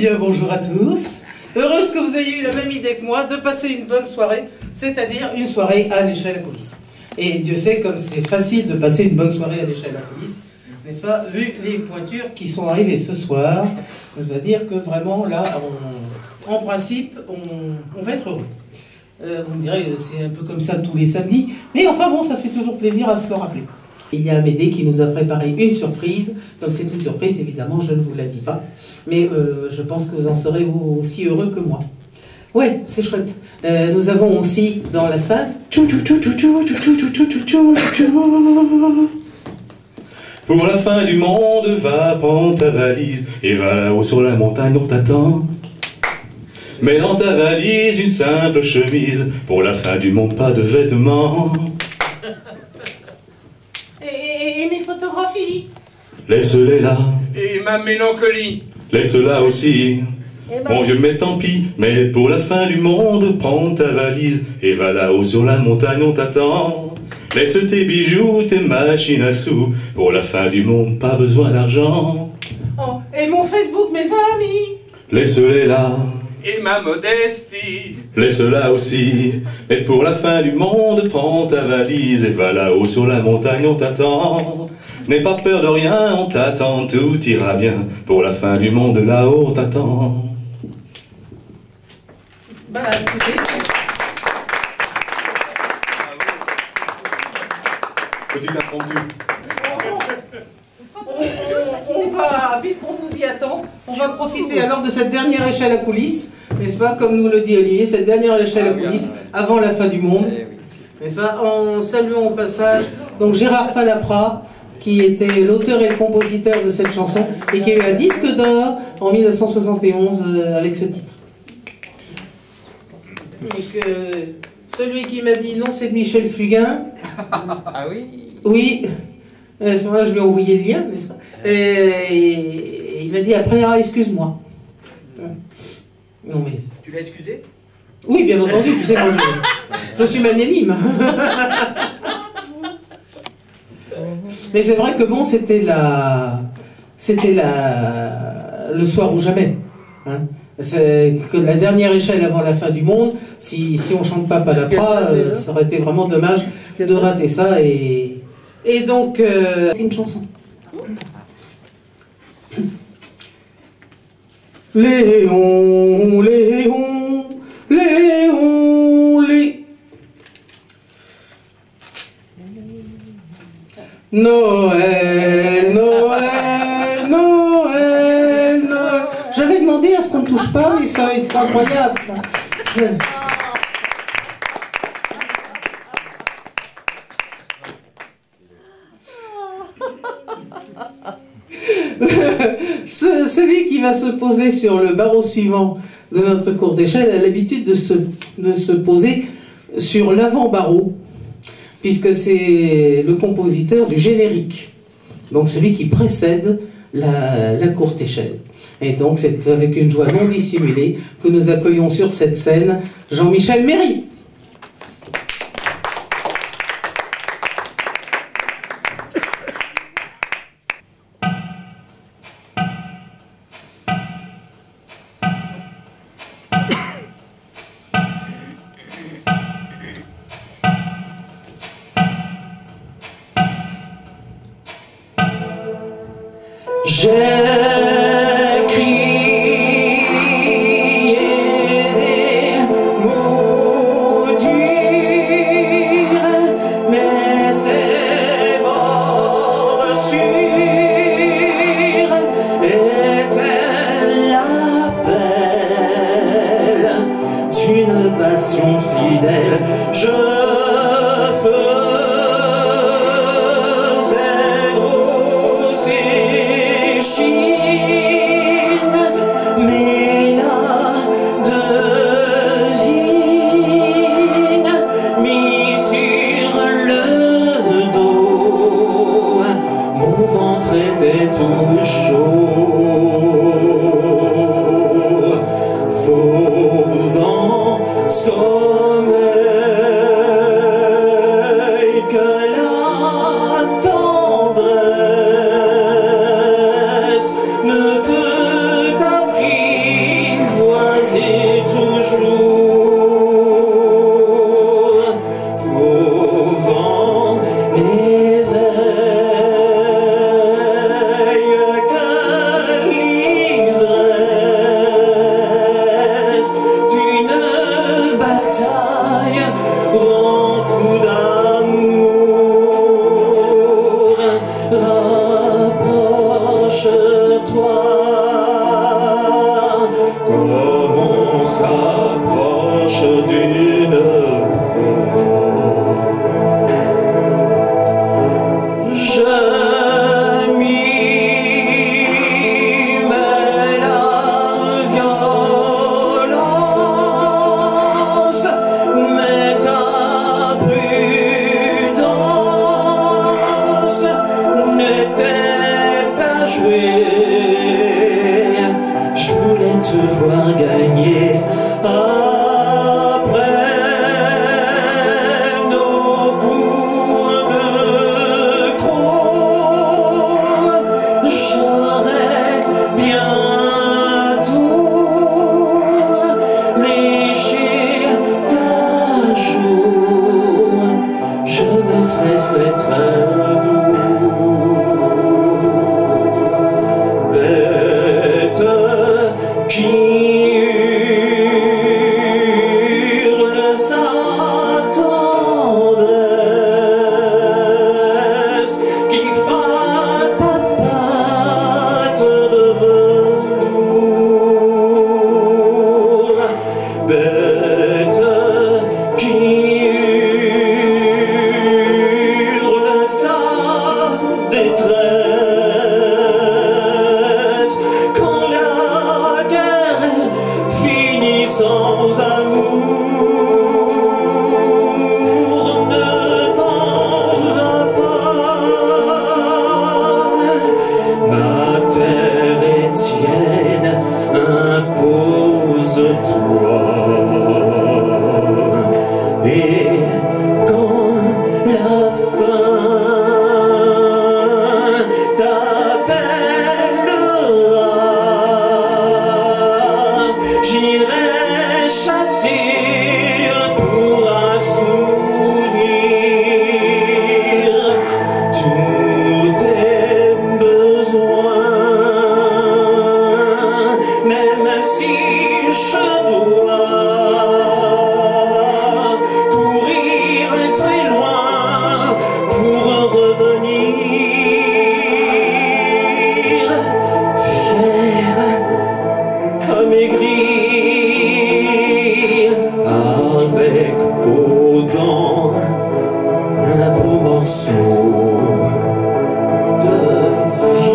bien, bonjour à tous. Heureuse que vous ayez eu la même idée que moi de passer une bonne soirée, c'est-à-dire une soirée à l'échelle à coulisses. Et Dieu sait comme c'est facile de passer une bonne soirée à l'échelle à coulisses, n'est-ce pas? Vu les pointures qui sont arrivées ce soir, je dois dire que vraiment là, en principe, on va être heureux. Vous me direz, c'est un peu comme ça tous les samedis, mais enfin bon, ça fait toujours plaisir à se le rappeler. Il y a Amédée qui nous a préparé une surprise. Comme c'est une surprise, évidemment, je ne vous la dis pas. Mais je pense que vous en serez aussi heureux que moi. Ouais, c'est chouette. Nous avons aussi dans la salle... Pour la fin du monde, va prendre ta valise et va là-haut sur la montagne, on t'attend. Mets dans ta valise une simple chemise. Pour la fin du monde, pas de vêtements. Et mes photographies? Laisse-les là. Et ma mélancolie? Laisse-la aussi. Mon vieux, mais tant pis, mais pour la fin du monde, prends ta valise et va là-haut sur la montagne, on t'attend. Laisse tes bijoux, tes machines à sous. Pour la fin du monde, pas besoin d'argent. Oh, et mon Facebook, mes amis? Laisse-les là. Et ma modestie? Laisse-la aussi. Mais pour la fin du monde, prends ta valise et va là-haut sur la montagne, on t'attend. N'aie pas peur de rien, on t'attend, tout ira bien. Pour la fin du monde, là-haut, on t'attend. Bah écoutez... Petit impromptu. On va, puisqu'on nous y attend, on va profiter alors de cette dernière échelle à coulisses, n'est-ce pas, comme nous le dit Olivier, cette dernière échelle à coulisses avant la fin du monde, n'est-ce pas, en saluant au passage donc Gérard Palapra, qui était l'auteur et le compositeur de cette chanson, et qui a eu un disque d'or en 1971 avec ce titre. Donc, celui qui m'a dit non, c'est de Michel Fugain. Ah oui? Oui. À ce moment-là, je lui ai envoyé le lien, n'est-ce pas? Et il m'a dit après, ah, excuse-moi. Non, mais... Tu l'as excusé? Oui, bien entendu, tu sais, moi, je suis magnanime. Mais c'est vrai que bon, c'était le soir ou jamais. Hein. C'est que la dernière échelle avant la fin du monde, si on chante pas Palapra, ça aurait été vraiment dommage de rater ça. Et donc, c'est une chanson. Léon, Léon, Léon, Léon. Noël, Noël, Noël, Noël. J'avais demandé à ce qu'on ne touche pas les feuilles, c'est incroyable ça. Celui qui va se poser sur le barreau suivant de notre courte échelle a l'habitude de se poser sur l'avant-barreau, puisque c'est le compositeur du générique, donc celui qui précède la courte échelle. Et donc c'est avec une joie non dissimulée que nous accueillons sur cette scène Jean-Michel Méry. J'ai crié des mots durs, mais c'est morsure était l'appel d'une passion fidèle. Je mais là devine, mis sur le dos, mon ventre était tout chaud. Faux vent sommeil. rend fou d'amour. Rapproche-toi, comme on s'approche d'une proie. Je m'y mets la violence, mais ta prudence n'était pas jouée. Je voulais te voir gagner après nos cours de croc. J'aurais bientôt léché ta joue. Je me serais fait très doux. Bête qui hurle sa tendresse, qui frappe à pattes de velours. Bête qui hurle sa détresse, quand la guerre finit sans amour, ne t'en va pas. Ma terre est tienne, impose-toi. Et quand la faim t'appellera, j'irai chasser pour assouvir tous tes besoins, même si je dois courir très loin pour revenir, fier, amaigri, avec aux dents un beau morceau de vie.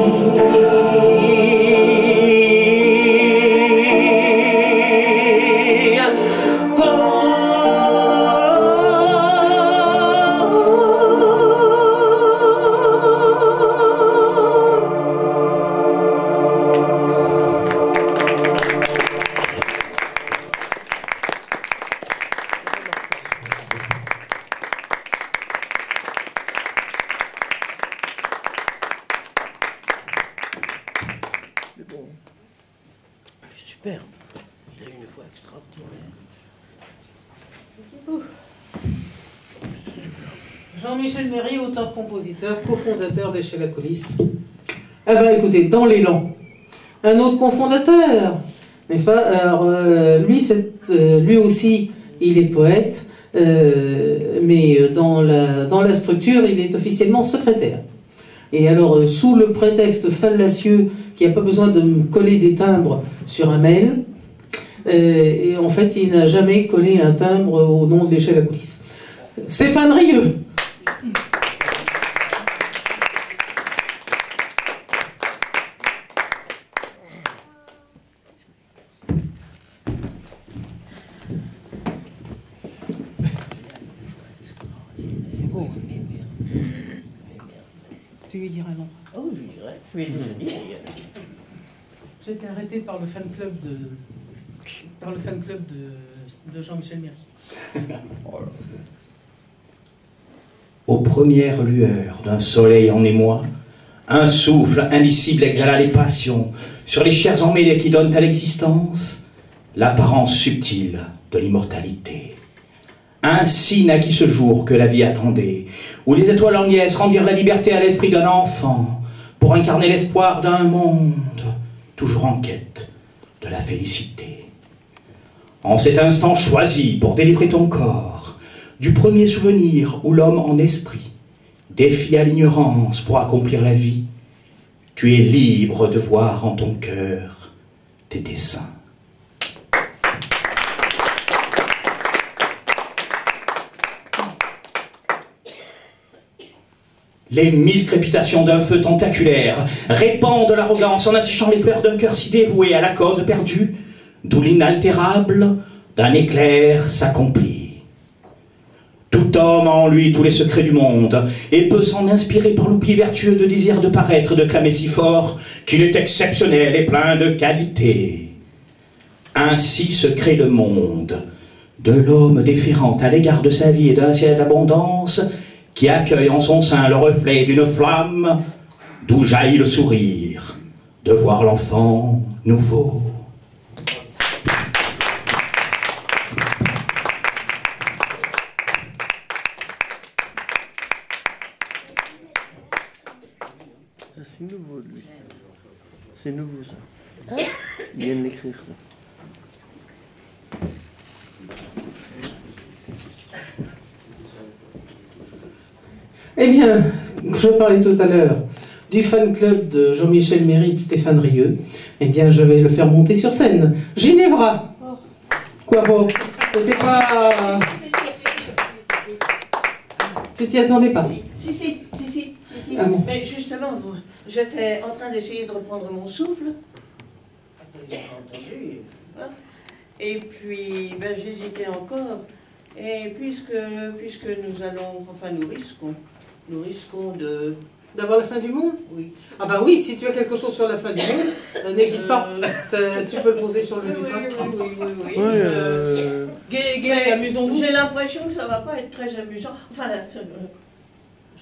Super. Il a une voix extraordinaire. Jean-Michel Méry, auteur-compositeur, cofondateur des Chez la Coulisse. Ah bah écoutez, dans l'élan, un autre cofondateur, n'est-ce pas? Alors, lui aussi, il est poète, mais dans la structure, il est officiellement secrétaire. Et alors, sous le prétexte fallacieux qu'il n'y a pas besoin de me coller des timbres sur un mail, et en fait, il n'a jamais collé un timbre au nom de l'Échelle à Coulisse. Stéphane Rieux. C'est beau. Tu lui diras non. Oh, je dirais. Oui, J'ai été arrêté par le fan club de Jean-Michel Méry. Aux premières lueurs d'un soleil en émoi, un souffle indicible exhala les passions sur les chairs emmêlées qui donnent à l'existence l'apparence subtile de l'immortalité. Ainsi naquit ce jour que la vie attendait, où les étoiles en liesse rendirent la liberté à l'esprit d'un enfant, pour incarner l'espoir d'un monde toujours en quête de la félicité. En cet instant choisi pour délivrer ton corps du premier souvenir où l'homme en esprit défie à l'ignorance pour accomplir la vie. Tu es libre de voir en ton cœur tes desseins. Les 1000 crépitations d'un feu tentaculaire répandent l'arrogance en asséchant les pleurs d'un cœur si dévoué à la cause perdue, d'où l'inaltérable d'un éclair s'accomplit. Tout homme a en lui tous les secrets du monde et peut s'en inspirer par l'oubli vertueux de désir de paraître, de clamer si fort qu'il est exceptionnel et plein de qualités. Ainsi se crée le monde de l'homme déférent à l'égard de sa vie et d'un ciel d'abondance qui accueille en son sein le reflet d'une flamme d'où jaillit le sourire de voir l'enfant nouveau. C'est nouveau, lui. C'est nouveau, ça. Il vient de l'écrire, ça. Eh bien, je parlais tout à l'heure du fan club de Jean-Michel Mérite, Stéphane Rieu. Eh bien, je vais le faire monter sur scène. Ginevra. Quoi beau? C'était pas... Tu t'y attendais pas? Si. Ah bon. Mais justement, j'étais en train d'essayer de reprendre mon souffle. Hein? Et puis, ben, j'hésitais encore. Et puisque nous allons, enfin nous risquons de... D'avoir la fin du monde? Oui. Ah bah oui, si tu as quelque chose sur la fin du monde, n'hésite pas. Tu peux le poser sur le butin. Oui. Gai, amusons-nous. J'ai l'impression que ça va pas être très amusant. Enfin, là,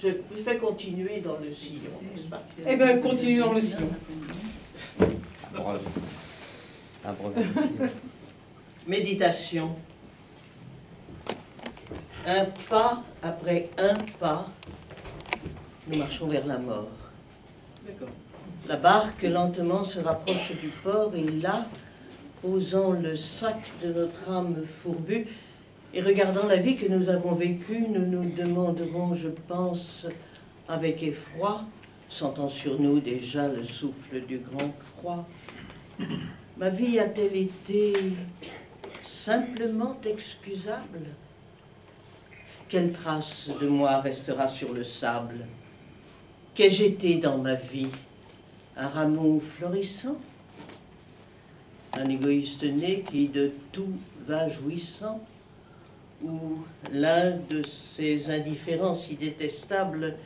je fais continuer dans le sillon, n'est-ce pas? Eh bien, continue dans le sillon. Méditation. Un pas après un pas, nous marchons vers la mort. La barque lentement se rapproche du port et là, posant le sac de notre âme fourbue et regardant la vie que nous avons vécue, nous nous demanderons, je pense, avec effroi, sentant sur nous déjà le souffle du grand froid, ma vie a-t-elle été simplement excusable? Quelle trace de moi restera sur le sable? Qu'ai-je été dans ma vie? Un rameau florissant? Un égoïste né qui de tout va jouissant? Ou l'un de ces indifférents si détestables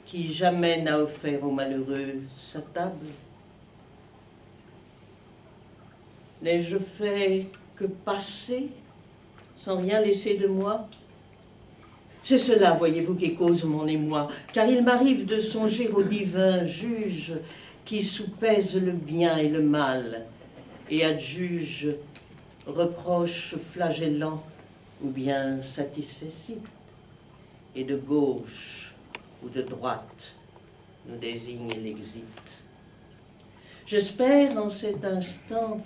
qui jamais n'a offert aux malheureux sa table? N'ai-je fait que passer sans rien laisser de moi? C'est cela, voyez-vous, qui cause mon émoi, car il m'arrive de songer au divin juge qui soupèse le bien et le mal, et adjuge reproche flagellant ou bien satisfecit, et de gauche ou de droite nous désigne l'exit. J'espère en cet instant,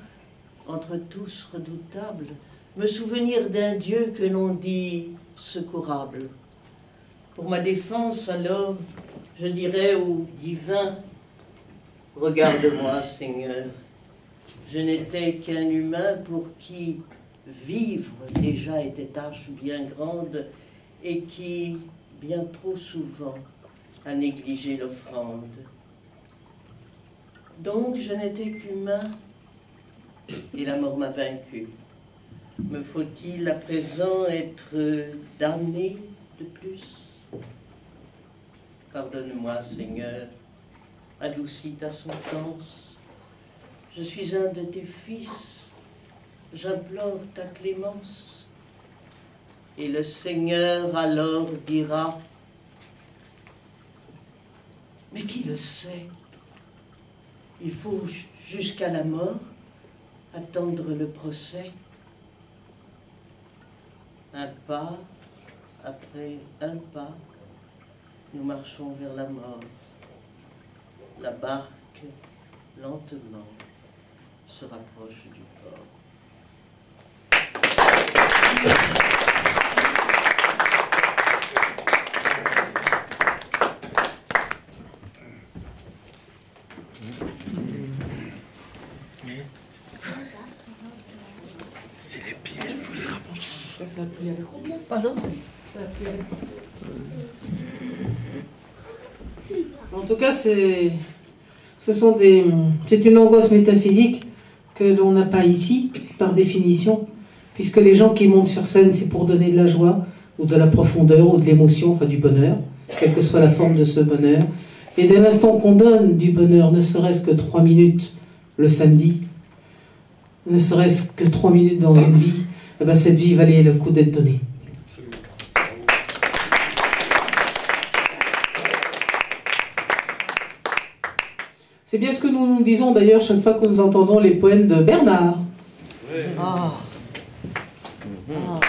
entre tous redoutables, me souvenir d'un Dieu que l'on dit secourable. Pour ma défense, alors, je dirais au divin, regarde-moi, Seigneur, je n'étais qu'un humain pour qui vivre déjà était tâche bien grande et qui, bien trop souvent, a négligé l'offrande. Donc, je n'étais qu'humain et la mort m'a vaincu. Me faut-il à présent être damné de plus? Pardonne-moi, Seigneur, adoucis ta sentence. Je suis un de tes fils, j'implore ta clémence. Et le Seigneur alors dira, mais qui le sait? Il faut jusqu'à la mort attendre le procès. Un pas après un pas, nous marchons vers la mort. La barque, lentement, se rapproche du port. Pardon? En tout cas, c'est une angoisse métaphysique que l'on n'a pas ici, par définition, puisque les gens qui montent sur scène, c'est pour donner de la joie, ou de la profondeur, ou de l'émotion, enfin du bonheur, quelle que soit la forme de ce bonheur. Et dès l'instant qu'on donne du bonheur, ne serait-ce que 3 minutes le samedi, ne serait-ce que 3 minutes dans une vie, eh ben cette vie valait le coup d'être donnée. C'est bien ce que nous nous disons d'ailleurs chaque fois que nous entendons les poèmes de Bernard. Ah. Ah.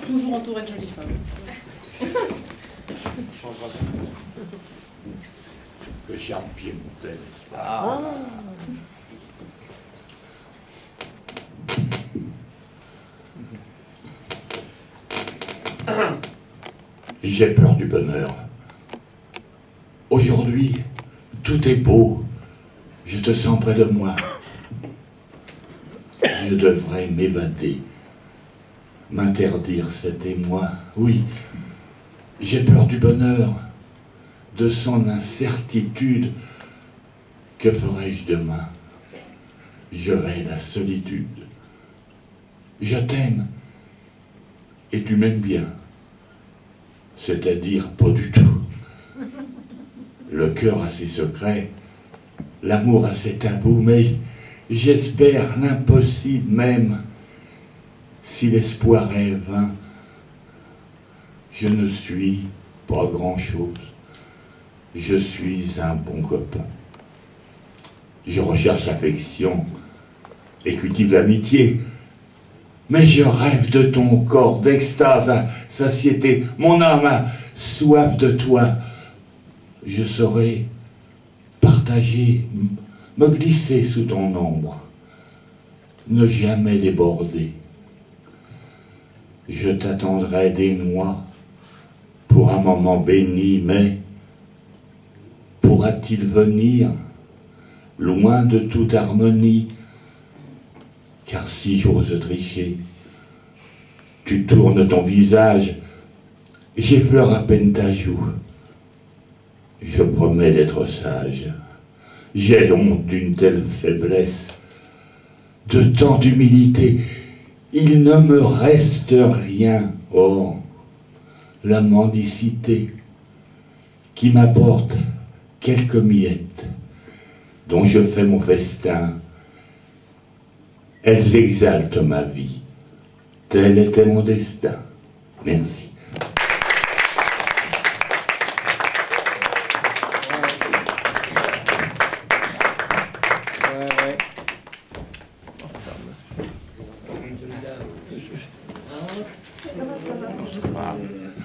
Toujours entouré de jolies femmes. Le charme piémontais, n'est-ce pas? Ah. J'ai peur du bonheur. Aujourd'hui, tout est beau. Je te sens près de moi. Je devrais m'évader, m'interdire cet émoi. Oui, j'ai peur du bonheur, de son incertitude. Que ferai-je demain? J'aurai la solitude. Je t'aime, et tu m'aimes bien. C'est-à-dire pas du tout. Le cœur a ses secrets, l'amour a ses tabous, mais j'espère l'impossible même, si l'espoir est vain. Je ne suis pas grand-chose, je suis un bon copain. Je recherche l'affection et cultive l'amitié, mais je rêve de ton corps, d'extase à satiété. Mon âme a soif de toi. Je saurais partager, me glisser sous ton ombre, ne jamais déborder. Je t'attendrai des mois pour un moment béni, mais pourra-t-il venir loin de toute harmonie? Car si j'ose tricher, tu tournes ton visage, j'effleure à peine ta joue. Je promets d'être sage. J'ai honte d'une telle faiblesse, de tant d'humilité. Il ne me reste rien. Oh, la mendicité qui m'apporte quelques miettes dont je fais mon festin. Elles exaltent ma vie. Tel était mon destin. Merci.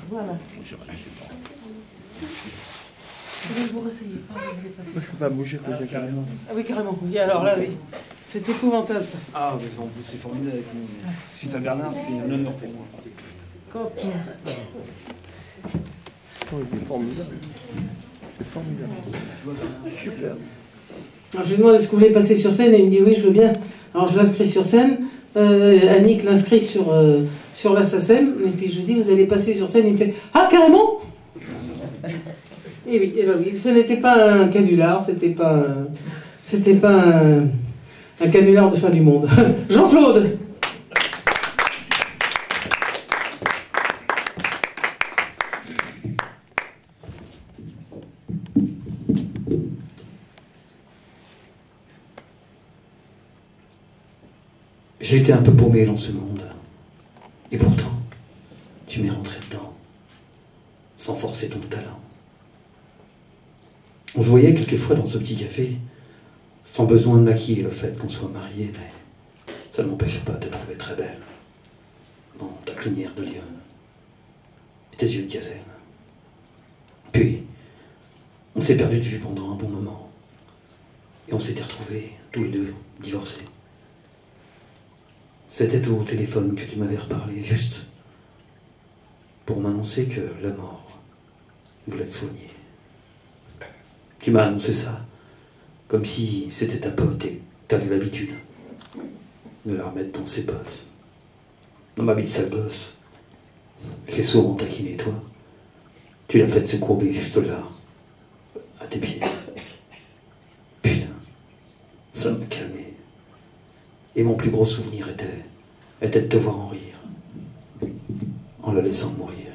Voilà. Vous réessayez pas, vous voulez passer. Je peux pas bouger carrément. Ah oui, carrément. Oui, alors là, oui. C'est épouvantable, ça. Ah, mais en plus, c'est formidable avec nous. Suite à Bernard, c'est un honneur pour moi. Quand Oh, il est formidable. C'est formidable. Super. Alors, je lui demande est-ce que vous voulez passer sur scène et il me dit oui, je veux bien. Alors je l'inscris sur scène. Annick l'inscrit sur la SACEM. Et puis je lui dis vous allez passer sur scène. Il me fait ah, carrément. Et oui, et ben oui, ce n'était pas un canular, c'était pas un canular de fin du monde. Jean-Claude. J'ai été un peu paumé dans ce monde. Et pourtant, tu m'es rentré dedans, sans forcer ton talent. On se voyait quelquefois dans ce petit café, sans besoin de maquiller le fait qu'on soit mariés, mais ça ne m'empêchait pas de te trouver très belle. Dans ta crinière de lionne, et tes yeux de gazelle. Puis, on s'est perdu de vue pendant un bon moment. Et on s'était retrouvés, tous les deux, divorcés. C'était au téléphone que tu m'avais reparlé, juste pour m'annoncer que la mort voulait te soigner. Tu m'as annoncé ça, comme si c'était ta pote et t'avais l'habitude de la remettre dans ses potes. Dans ma vie de sale gosse, je l'ai souvent taquiné, toi. Tu l'as fait se courber juste là, à tes pieds. Putain, ça m'a calmé. Et mon plus gros souvenir était de te voir en rire, en la laissant mourir.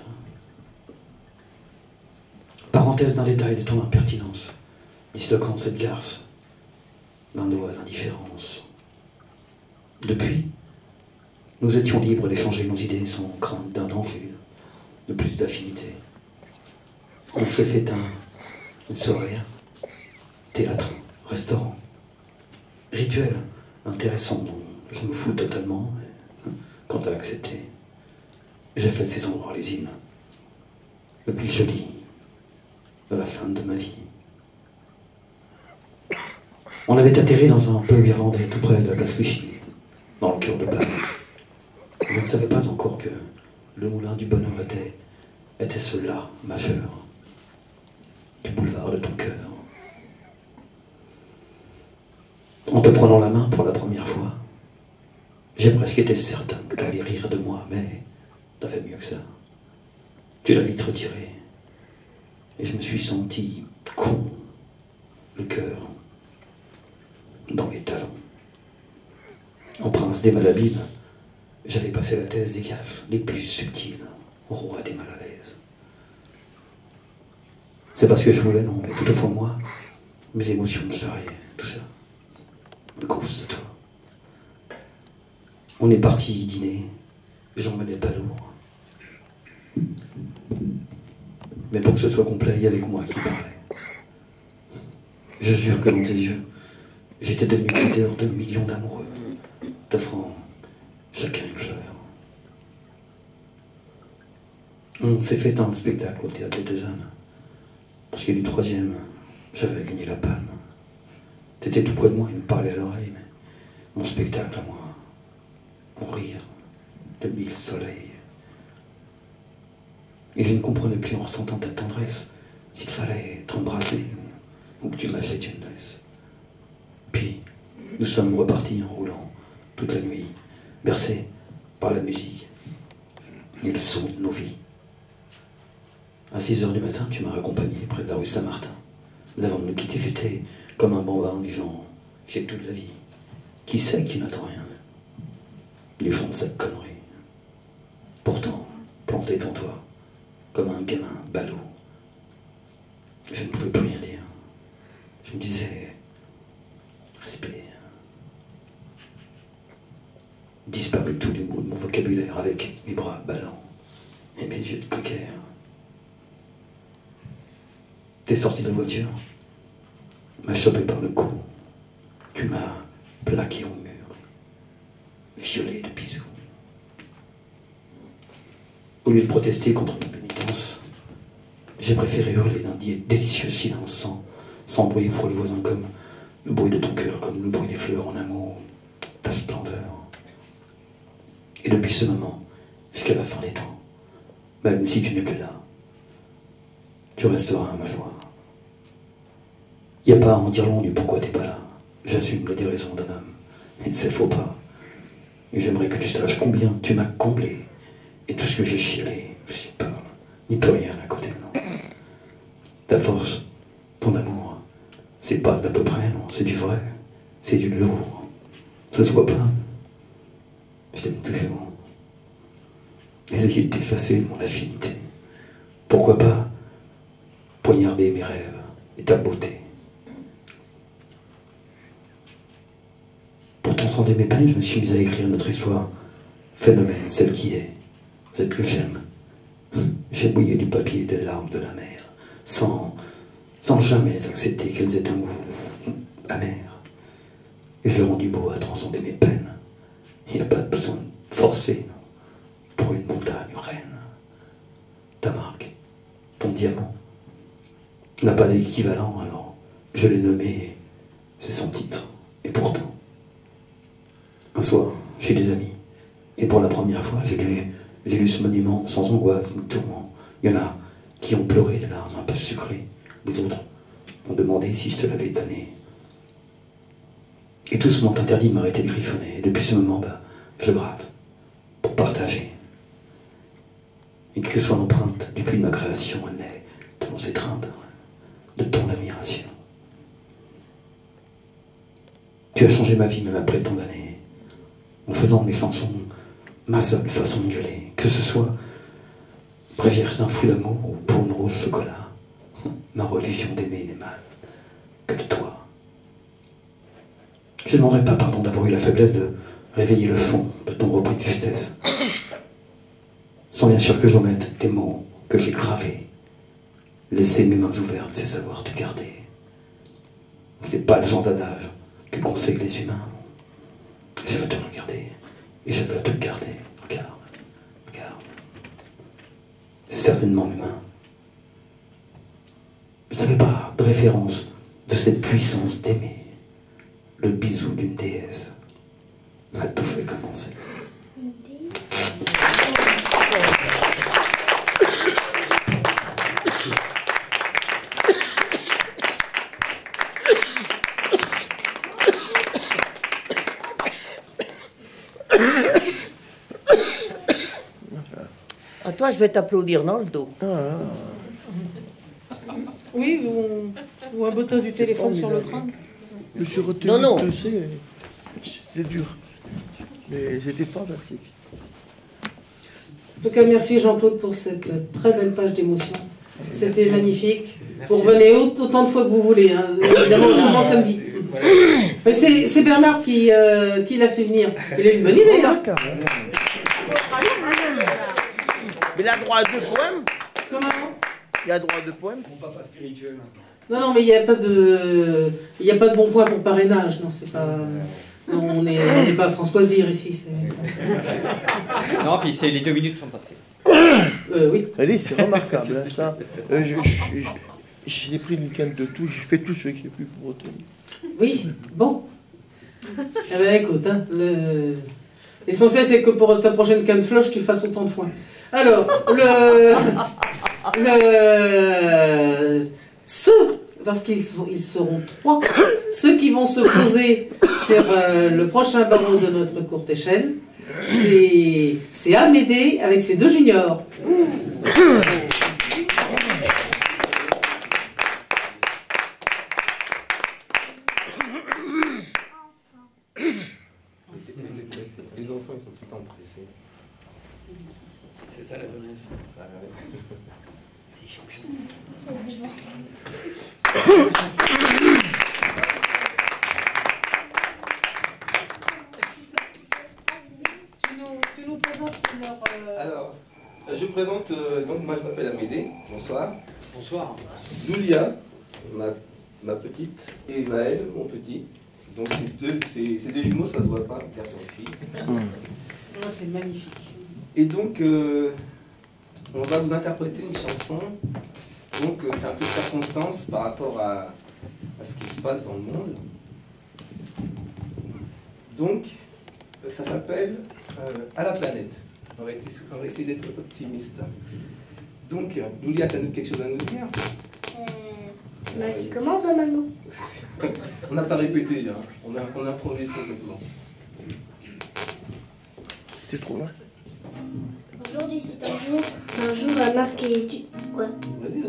Parenthèse d'un détail de ton impertinence, disloquant cette garce d'un doigt d'indifférence. Depuis, nous étions libres d'échanger nos idées sans crainte d'un danger, de plus d'affinité. On s'est fait une soirée, théâtre, restaurant, rituel intéressant dont je me fous totalement, mais quand t'as accepté, j'ai fait de ces endroits les hymnes, le plus joli de la fin de ma vie. On avait atterri dans un pub irlandais tout près de la place Clichy, dans le cœur de Paris. Je ne savais pas encore que le moulin du bonheur était ce-là, majeur, du boulevard de ton cœur. En te prenant la main pour la première fois, j'ai presque été certain que tu allais rire de moi, mais t'as fait mieux que ça. Tu l'as vite retiré. Et je me suis senti con, le cœur dans les talons. En prince des malhabiles, j'avais passé la thèse des gaffes les plus subtiles au roi des mal à l'aise. C'est parce que je voulais, non, mais tout au fond de moi, mes émotions me charriaient, tout ça, à cause de toi. On est parti dîner, j'en menais pas lourd. Mais pour que ce soit complet, il y avait que moi qui parlais. Je jure que dans tes yeux, j'étais devenu leader de millions d'amoureux, t'offrant chacun une fleur. On s'est fait un spectacle au théâtre des Deux Ânes. Parce que du troisième, j'avais gagné la palme. T'étais tout près de moi, il me parlait à l'oreille, mais mon spectacle à moi, mon rire de 1000 soleils. Et je ne comprenais plus en ressentant ta tendresse s'il fallait t'embrasser ou que tu m'achètes une laisse. Puis, nous sommes repartis en roulant toute la nuit, bercés par la musique et le son de nos vies. À 6h du matin, tu m'as accompagné près de la rue Saint-Martin. Mais avant de nous quitter, j'étais comme un bambin du genre, j'ai toute la vie. Qui sait qui n'attend rien? Du fond de cette connerie. Pourtant, planté en toi, comme un gamin ballot, je ne pouvais plus rien dire. Je me disais, respire. Disparu tous les mots de mon vocabulaire avec mes bras ballants et mes yeux de cocker. T'es sorti de la voiture, m'as chopé par le cou, tu m'as plaqué au mur, violé de bisous. Au lieu de protester contre ma pénitence, j'ai préféré hurler d'un délicieux silence sans bruit pour les voisins, comme le bruit de ton cœur, comme le bruit des fleurs en amour, ta splendeur. Et depuis ce moment, jusqu'à la fin des temps, même si tu n'es plus là, tu resteras à ma joie. Il n'y a pas à en dire long du pourquoi t'es pas là. J'assume la déraison d'un homme. Et c'est faux pas. Et j'aimerais que tu saches combien tu m'as comblé. Et tout ce que j'ai chialé, je parle, n'y peut rien à côté, non. Ta force, ton amour, c'est pas d'à peu près, non. C'est du vrai. C'est du lourd. Ça se voit pas. Je t'aime toujours. Essayer de t'effacer de mon affinité. Pourquoi pas poignarder mes rêves et ta beauté. Pour transcender mes peines, je me suis mis à écrire notre histoire. Phénomène, celle qui est, celle que j'aime. J'ai mouillé du papier des larmes de la mer, sans jamais accepter qu'elles aient un goût amer. Et je l'ai rendu beau à transcender mes peines. Il n'y a pas besoin de forcer pour une montagne reine. Ta marque, ton diamant, n'a pas d'équivalent, alors je l'ai nommé, c'est sans titre. Et pourtant, un soir, chez des amis, Et pour la première fois, j'ai lu ce monument sans angoisse ni tourment. Il y en a qui ont pleuré des larmes un peu sucrées. Les autres m'ont demandé si je te l'avais donné. Et tous m'ont interdit de m'arrêter de griffonner. Et depuis ce moment, je gratte pour partager. Et quelle que soit l'empreinte du puits de ma création, elle naît de nos étreintes, de ton admiration. Tu as changé ma vie même après tant d'années, en faisant des chansons ma seule façon de gueuler, que ce soit Bréviaire d'un fou d'amour ou Pour une rose chocolat, ma religion d'aimer n'est mal que de toi. Je ne demanderai pas pardon d'avoir eu la faiblesse de réveiller le fond de ton repris de justesse, sans bien sûr que j'omette tes mots que j'ai gravés. Laisser mes mains ouvertes, c'est savoir te garder. C'est pas le genre d'adage que conseillent les humains. Je veux te regarder et je veux te garder. Regarde, regarde. C'est certainement mes mains. Je n'avais pas de référence de cette puissance d'aimer. Le bisou d'une déesse a tout fait commencer. À toi, je vais t'applaudir dans le dos. Oui, ou un bouton du téléphone sur le crâne. Je me suis retenu Non. de tousser, c'est dur. Mais c'était fantastique. En tout cas, merci Jean-Claude pour cette très belle page d'émotion. C'était magnifique. Vous revenez autant de fois que vous voulez, hein. Évidemment, seulement le samedi. Mais c'est Bernard qui l'a fait venir. Il a une bonne idée, hein. Mais il a droit à 2 poèmes. Comment? Il a droit à 2 poèmes. Mon papa spirituel. Non, mais il n'y a pas de bon point pour parrainage. Non, c'est pas. Non, on n'est pas à France Loisir ici. Non, puis les 2 minutes sont passées. Oui. Allez, c'est remarquable, hein, ça. J'ai pris une canne de tout, j'ai fait tout ce que j'ai pu pour retenir. Oui, bon. Eh ben, écoute, hein, l'essentiel c'est que pour ta prochaine canne floche, tu fasses autant de foin. Alors, parce qu'ils seront 3, ceux qui vont se poser sur le prochain barreau de notre courte échelle, c'est Amédée avec ses 2 juniors. Les enfants, ils sont tout le temps pressés. C'est ça la jeunesse. Tu nous présentes leur... Alors, je présente, donc moi je m'appelle Amédée, bonsoir. Bonsoir. Loulia, ma petite, et Maël, mon petit. Donc c'est des jumeaux, ça se voit pas, garçon et fille. Ah, c'est magnifique. Et donc, on va vous interpréter une chanson. Donc c'est un peu de circonstance par rapport à ce qui se passe dans le monde. Donc, ça s'appelle À la planète. On va essayer d'être optimiste. Donc, Loulia, tu as quelque chose à nous dire? Qui commence normalement. On n'a pas répété, hein. On improvise complètement. C'est trop loin. Aujourd'hui c'est un jour à marquer du... Quoi? Vas-y.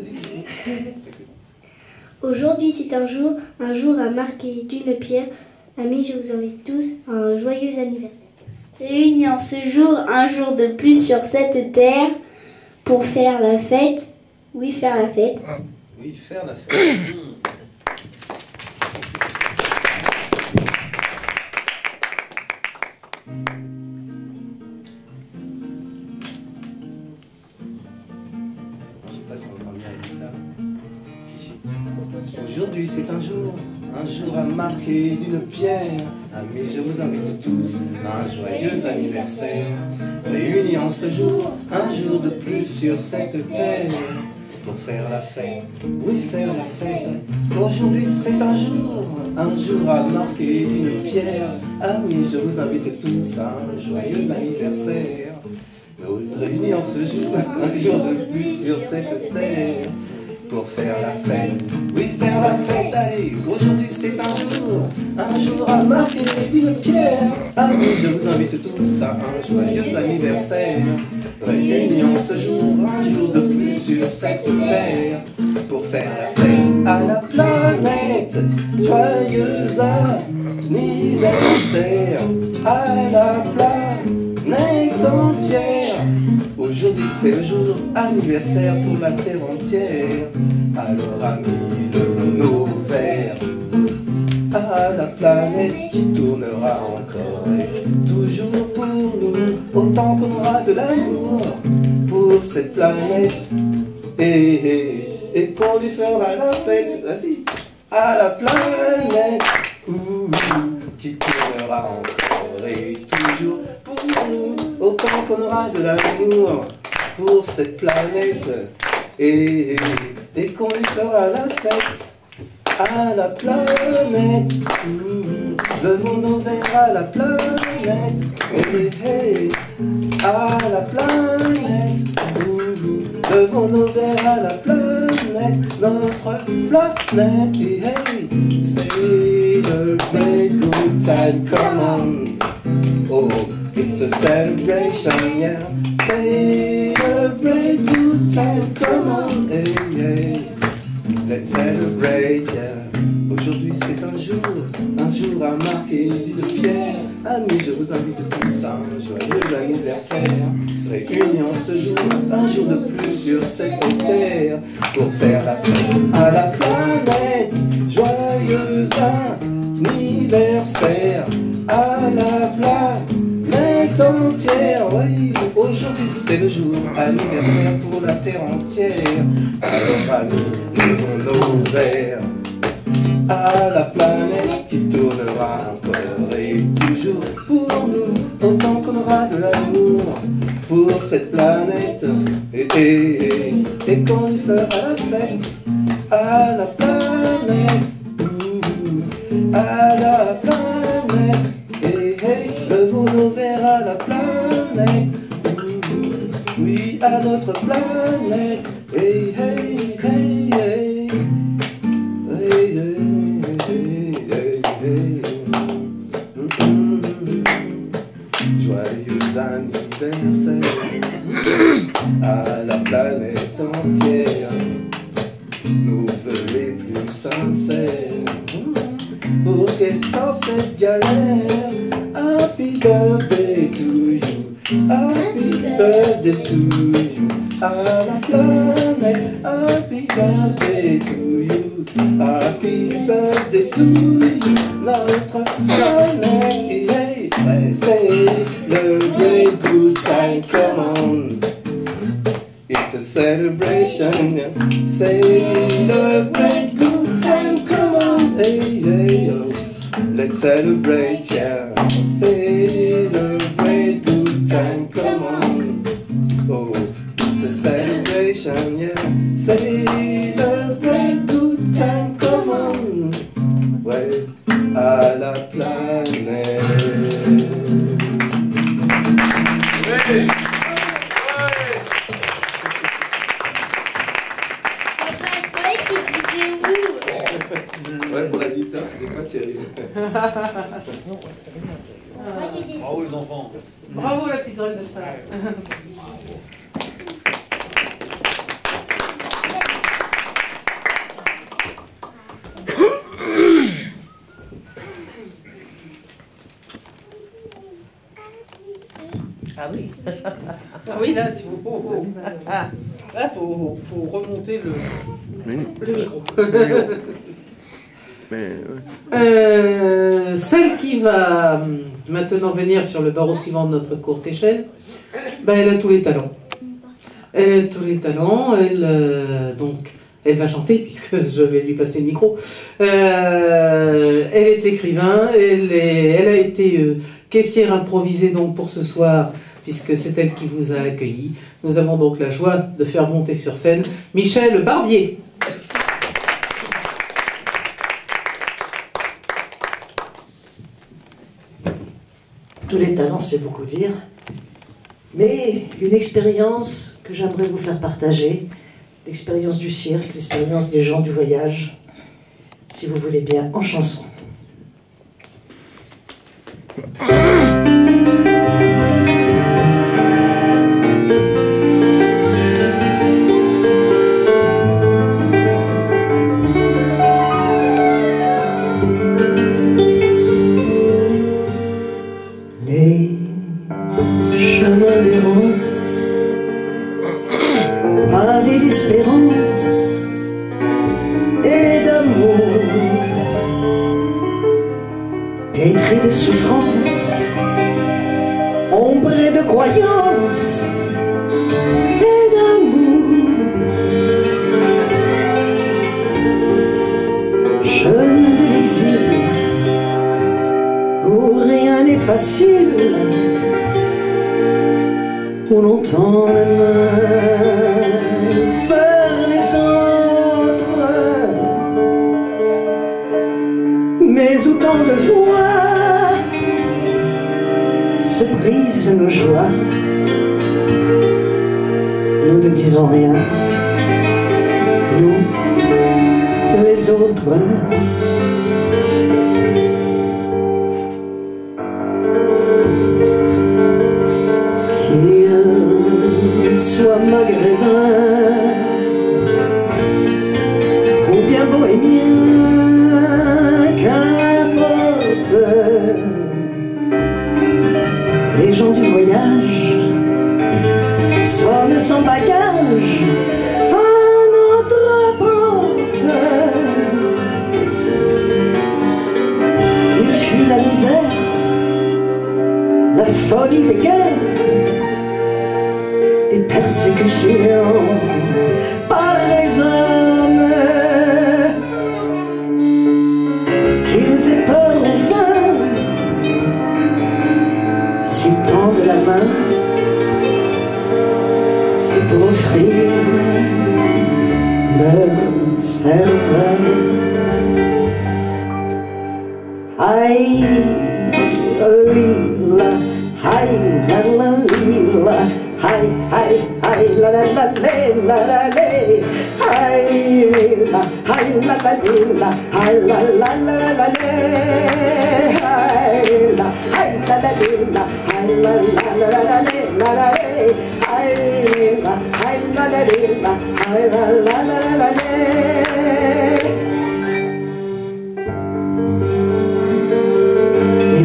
Aujourd'hui c'est un jour à marquer d'une pierre. Amis, je vous invite tous à un joyeux anniversaire. Réunis en ce jour, un jour de plus sur cette terre, pour faire la fête. Oui, faire la fête. Oui, faire la fête. Aujourd'hui c'est un jour à marquer d'une pierre. Amis, je vous invite tous à un joyeux anniversaire. Réunis en ce jour, un jour de plus sur cette terre, pour faire la fête, oui faire la fête. Aujourd'hui c'est un jour à marquer d'une pierre. Amis, je vous invite tous à un joyeux anniversaire. Nous réunis en ce jour, un jour de plus sur cette terre. Pour faire la fête, oui faire la fête, allez, aujourd'hui c'est un jour à marquer d'une pierre. Amis, je vous invite tous à un joyeux anniversaire. Réunis en ce jour, un jour de plus sur cette terre. Pour faire la fête à la planète, joyeux anniversaire à la planète entière. Aujourd'hui c'est le jour anniversaire pour la terre entière. Alors amis, levons nos verres à la planète qui tournera encore et toujours pour nous, autant qu'on aura de l'amour pour cette planète. Et qu'on lui fera la fête, vas-y, à la planète qui tournera encore et toujours pour nous, autant qu'on aura de l'amour pour cette planète. Et qu'on lui fera la fête à la planète. Levons nos verres à la planète. À la planète. Levons nos verres à la planète. Notre planète. Celebrate good time, come on. Oh, it's a celebration, yeah. Celebrate good time, come on. Hey. Let's celebrate, yeah. Aujourd'hui c'est un jour à marquer d'une pierre. Amis, je vous invite tous à un joyeux anniversaire. Réunis en ce jour, un jour de plus sur cette terre. Pour faire la fête à la planète. Joyeux anniversaire à la planète entière. Oui, aujourd'hui c'est le jour anniversaire pour la terre entière. Alors amis, levons nos verres à la planète qui tournera encore et toujours pour nous, autant qu'on aura de l'amour pour cette planète. Et qu'on lui fera la fête à la planète. À la planète. Levons nos verres à la planète. Oui, à notre planète. Joyeux anniversaire à la planète entière. Nos vœux les plus sincères pour qu'elle sorte cette galère. Happy birthday to you, happy birthday to you. À la planète, happy birthday to you, happy birthday to you. Notre planète, celebrate good time, come on. It's a celebration, celebrate good time, come on. Oh. Let's celebrate, yeah. Celebrate good time, come on. Oh, it's a celebration, yeah. Celebrate good time, come on. Ouais, à la planète. Ouais. Ouais, pour la guitare, c'était pas terrible. Bravo les enfants. Bravo la petite graine de star. Ah oui. Ah oui, là, il faut, là, faut remonter le micro. Celle qui va maintenant venir sur le barreau suivant de notre courte échelle, ben, elle a tous les talents. Elle a tous les talents, donc elle va chanter puisque je vais lui passer le micro. Elle est écrivain, elle a été caissière improvisée donc pour ce soir puisque c'est elle qui vous a accueilli. Nous avons donc la joie de faire monter sur scène Michel Barbier. Tous les talents, c'est beaucoup dire, mais une expérience que j'aimerais vous faire partager, l'expérience du cirque, l'expérience des gens du voyage, si vous voulez bien, en chanson.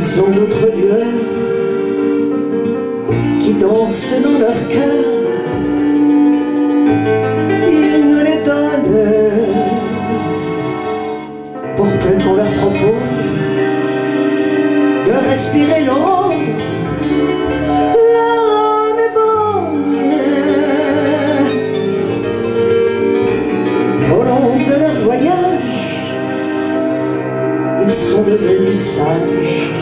Ils ont d'autres lueurs qui dansent dans leur cœur. Ils nous les donnent pour peu qu'on leur propose de respirer l'ose. L'âme est bonne. Au long de leur voyage, ils sont devenus sages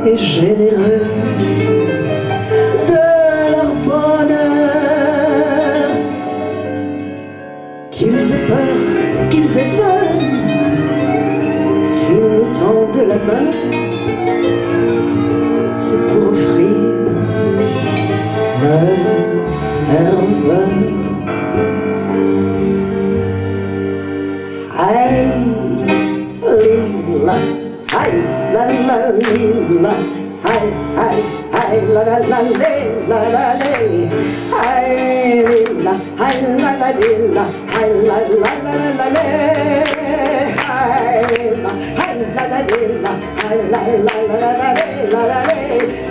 et généreux de leur bonheur. Qu'ils aient peur, qu'ils aient faim, s'ils nous tendent la main, c'est pour offrir leur ferveur. Aïe, lila, aïe, la la lila, aïe, aïe, aïe, la la la la la la, aïe, lila, aïe, la la lila, aïe, la la la la la, aïe, lila, aïe, la la lila, aïe, la la la la la la,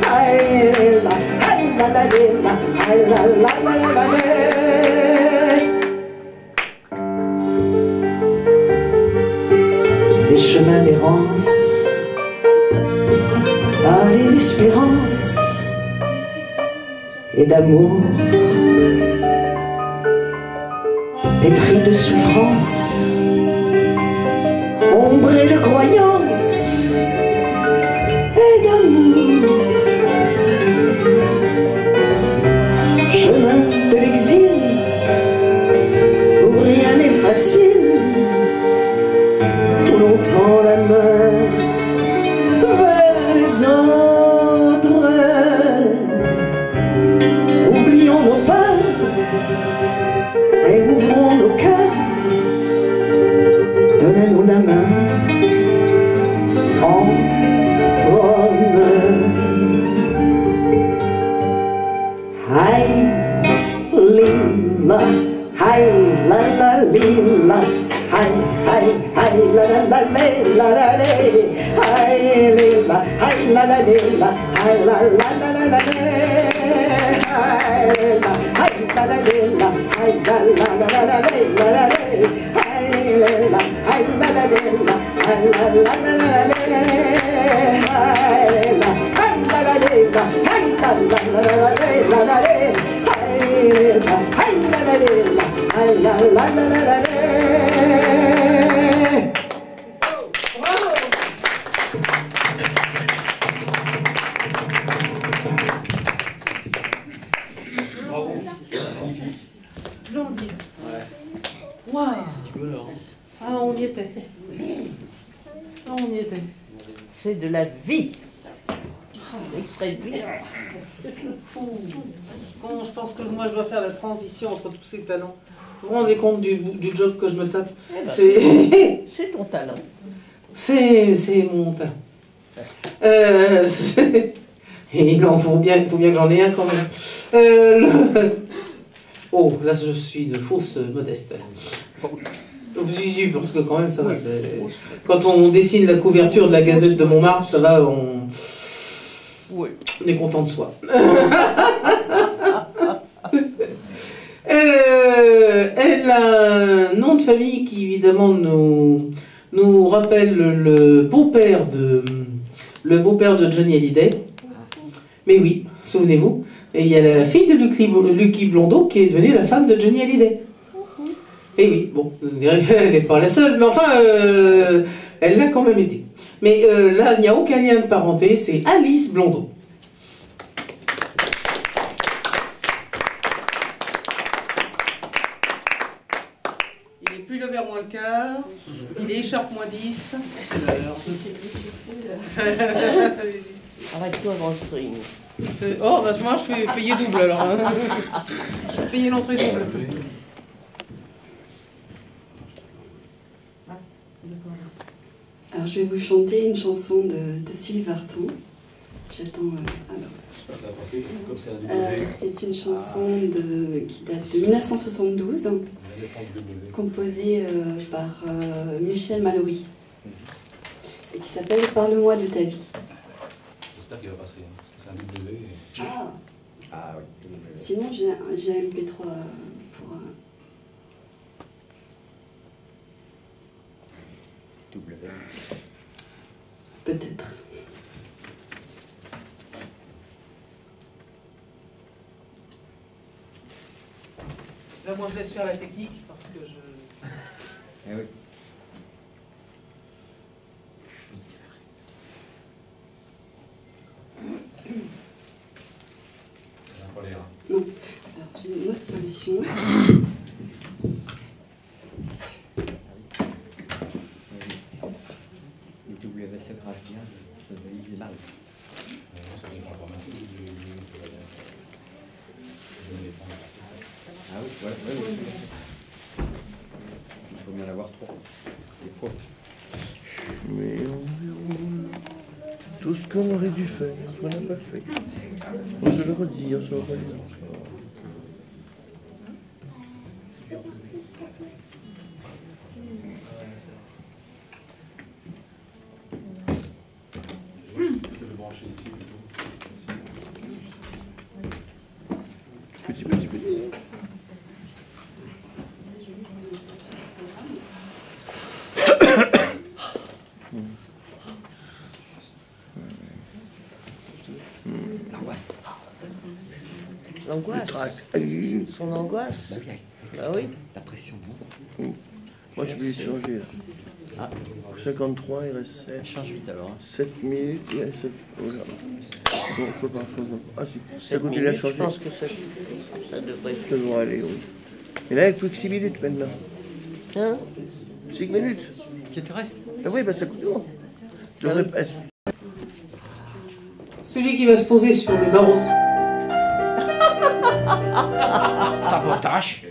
aïe, lila, aïe, la la lila, aïe, la la la la la. Les chemins d'errance pavés d'espérance et d'amour, pétris de souffrance, ombrés de croyance et d'amour. Hi, Lila, hi, la la Lila, hi, hi, hi, la la la la la la, hi, Lila, hi, la la Lila, hi, la la la la la, hi, Lila, hi, la la Lila, hi, la la la la la la, hi, Lila, hi, la la Lila, hi, la la la la la, hi, Lila, hi, la la Lila, hi, la la la la la la, hi, la la Lila, hi, la la la la la. Splendide. Waouh. Ah, on y était. Ah, on y était. C'est de la vie. Extrait de vie. Quand je pense que moi je dois faire la transition entre tous ces talents. Vous vous rendez compte du job que je me tape? C'est ton talent. C'est mon talent. Et il faut bien que j'en ai un quand même. Oh, là je suis une fausse modeste. Parce que quand même ça va. Quand on dessine la couverture de la Gazette de Montmartre, ça va, on est content de soi. Elle a un nom de famille qui évidemment nous rappelle le beau-père de Johnny Hallyday. Mais oui, souvenez-vous. Et il y a la fille de Lucky Blondeau qui est devenue la femme de Johnny Hallyday. Et oui, bon, vous me direz qu'elle n'est pas la seule, mais enfin, elle l'a quand même été. Mais là, il n'y a aucun lien de parenté, c'est Alice Blondeau. Il est plus le vers moins le quart, il est écharpe moins 10, c'est l'heure. Arrête-toi avant le string. Oh, bah, moi je fais payer double alors. Hein. Je vais payer l'entrée double. Alors je vais vous chanter une chanson de Sylvie Vartan. J'attends. C'est une chanson qui date de 1972, composée par Michel Mallory, et qui s'appelle Parle-moi de ta vie. J'espère qu'il va passer. C'est un W. Ah oui. Sinon, j'ai un MP3 pour. Peut-être. Là, moi, je laisse faire la technique parce que je. Eh oui. Non. Alors, j'ai une autre solution. Le WSL grave bien, ça valise mal. Ah oui, ouais. Il faut bien en avoir trois. Des fois. Mais tout ce qu'on aurait dû faire, ce qu'on n'a pas fait. On se le redit, on se le redit. Petit. L'angoisse. Son angoisse. Bah oui. La pression. Moi, je vais changer là. Ah. 53, il reste 7. Change vite alors. 7 minutes, il reste 7. Voilà. Bon, on peut pas faire. Ah si, ça continue à changer. Je pense que ça devrait. Ça devrait aller, oui. Et là, il n'y a plus que 6 minutes maintenant. Hein 6 minutes. Qui te reste? Ah oui, bah ça coûte lourd. Celui qui va se poser sur le barreau. Sabotage.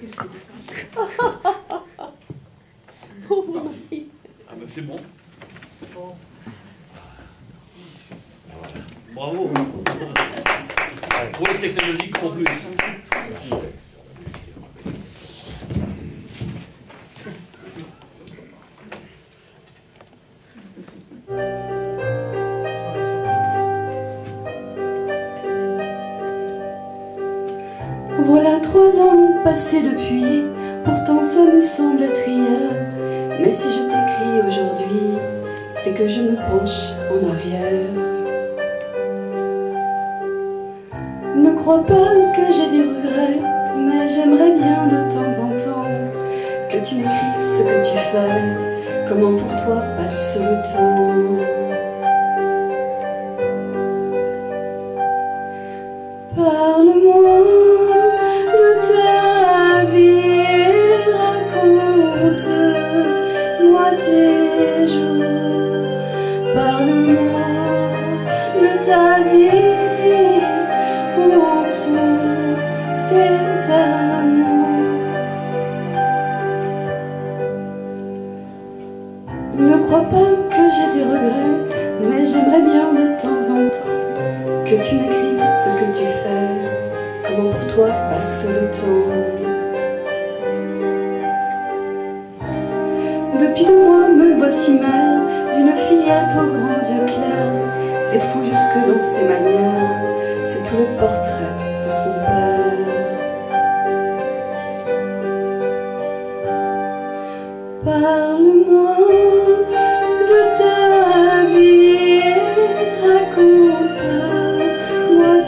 Ah bah c'est bon. Bravo. Prouesse technologique en plus. Voilà 3 ans passés depuis, pourtant ça me semble être hier. Mais si je t'écris aujourd'hui, c'est que je me penche en arrière. Ne crois pas que j'ai des regrets, mais j'aimerais bien de temps en temps que tu m'écrives ce que tu fais, comment pour toi passe le temps. Parle-moi de ta vie, raconte-moi tes jours. Parle-moi de ta vie, où en sont tes amours. Ne crois pas que j'ai des regrets, mais j'aimerais bien de temps en temps que tu m'écrives ce que tu fais, comment pour toi passe le temps. Depuis 2 mois me voici mère d'une fillette aux grands yeux clairs. C'est fou jusque dans ses manières, c'est tout le portrait de son père. Parle-moi de ta vie, raconte-moi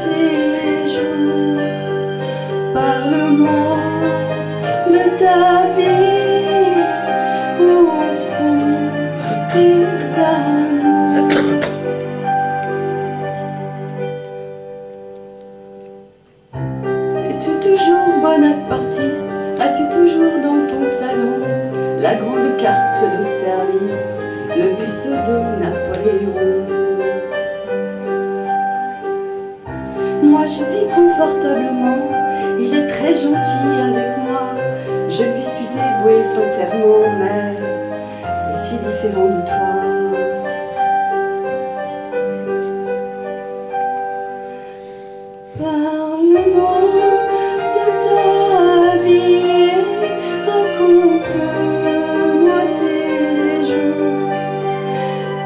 tes jours. Parle-moi de ta vie, où en sont tes amours. Es-tu toujours bonapartiste? As-tu toujours dans ton salon la grande carte d'Austerlitz, le buste de Napoléon? Moi je vis confortablement, il est très gentil avec moi. Je lui suis dévouée sincèrement, mais c'est si différent de toi. Parle-moi de ta vie, raconte-moi tes jours.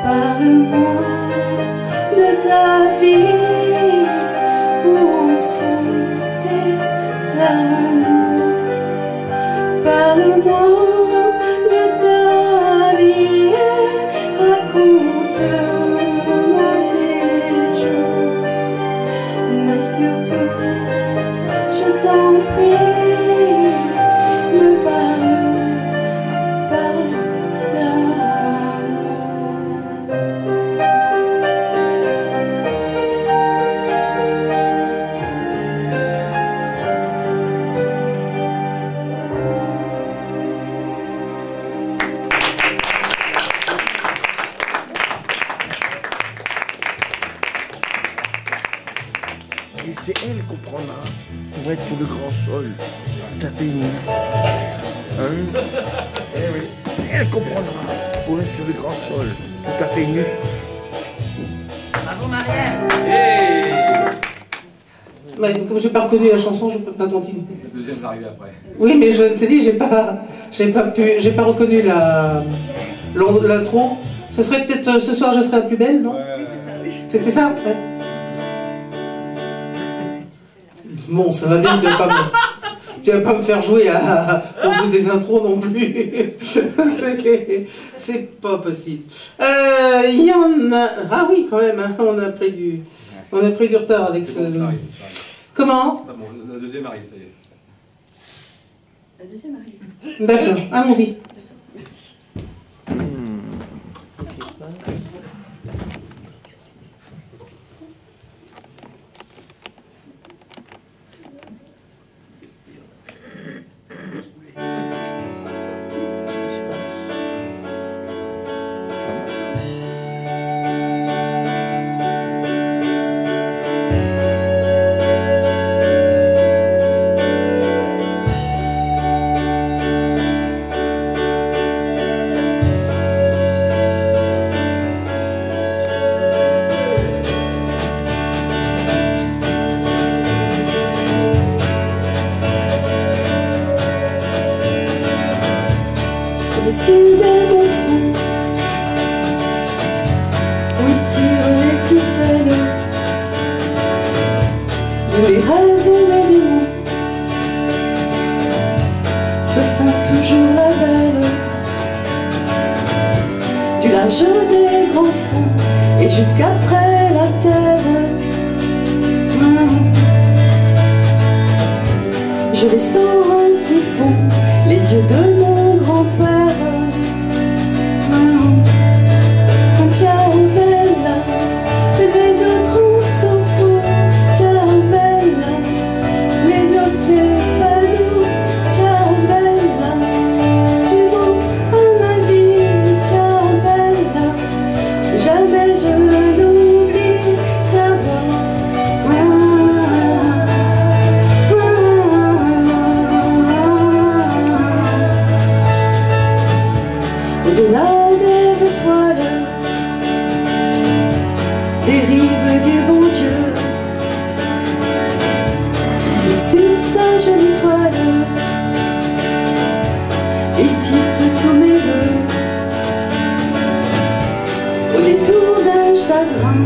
Parle-moi de ta vie, où en sont tes amours. Parle-moi de ta vie, raconte-moi tes jours. Mais surtout, je t'en prie, ne parle pas d'amour. Et c'est elle qu'on prendra pour être sur le grand sol, tout à fait nu. Hein? Eh oui, c'est elle qu'on prendra pour être sur le grand sol, tout à fait nu. Bravo Marielle. Ouais, comme j'ai pas reconnu la chanson, je peux pas continuer. Le deuxième va arriver après. Oui, mais je te dis, j'ai pas reconnu l'intro. Ce serait peut-être ce soir, je serai la plus belle, non? C'était ça, ouais. Bon, ça va bien, tu vas pas me faire jouer au jeu des intros non plus. C'est pas possible. Il y en a... Ah oui, quand même, hein, on a pris du retard avec ce... Comment? Bon, la deuxième arrive, ça y est. La deuxième arrive. D'accord, allons-y. au-dessus des bons fonds, où il tire les ficelles de mes rêves et mes démons, se font toujours la belle du large des grands fonds et jusqu'après la terre. Je les sens ainsi fond les yeux de mon grand-père. Ciao bella, les autres on s'en fout. Ciao bella, les autres c'est pas nous. Ciao bella, tu manques à ma vie. Ciao bella, jamais je n'oublie ta voix. Au-delà des étoiles, les rives du bon Dieu, et sur sa jolie toile, il tisse tous mes vœux. Au détour d'un chagrin,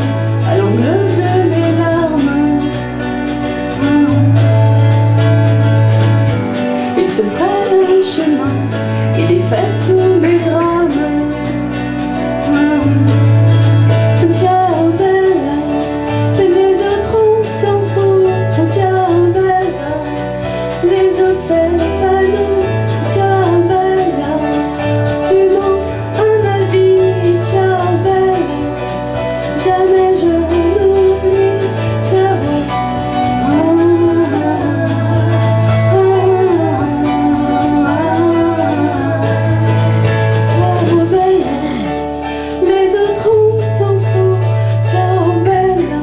à l'angle de mes larmes, il se ferait un chemin et défait tous mes drames. Ciao bella, les autres on s'en fout. Ciao bella, les autres c'est pas nous. Ciao bella, tu manques à ma vie. Ciao bella, jamais je n'oublie ta voix. Ciao bella, les autres on s'en fout. Ciao bella,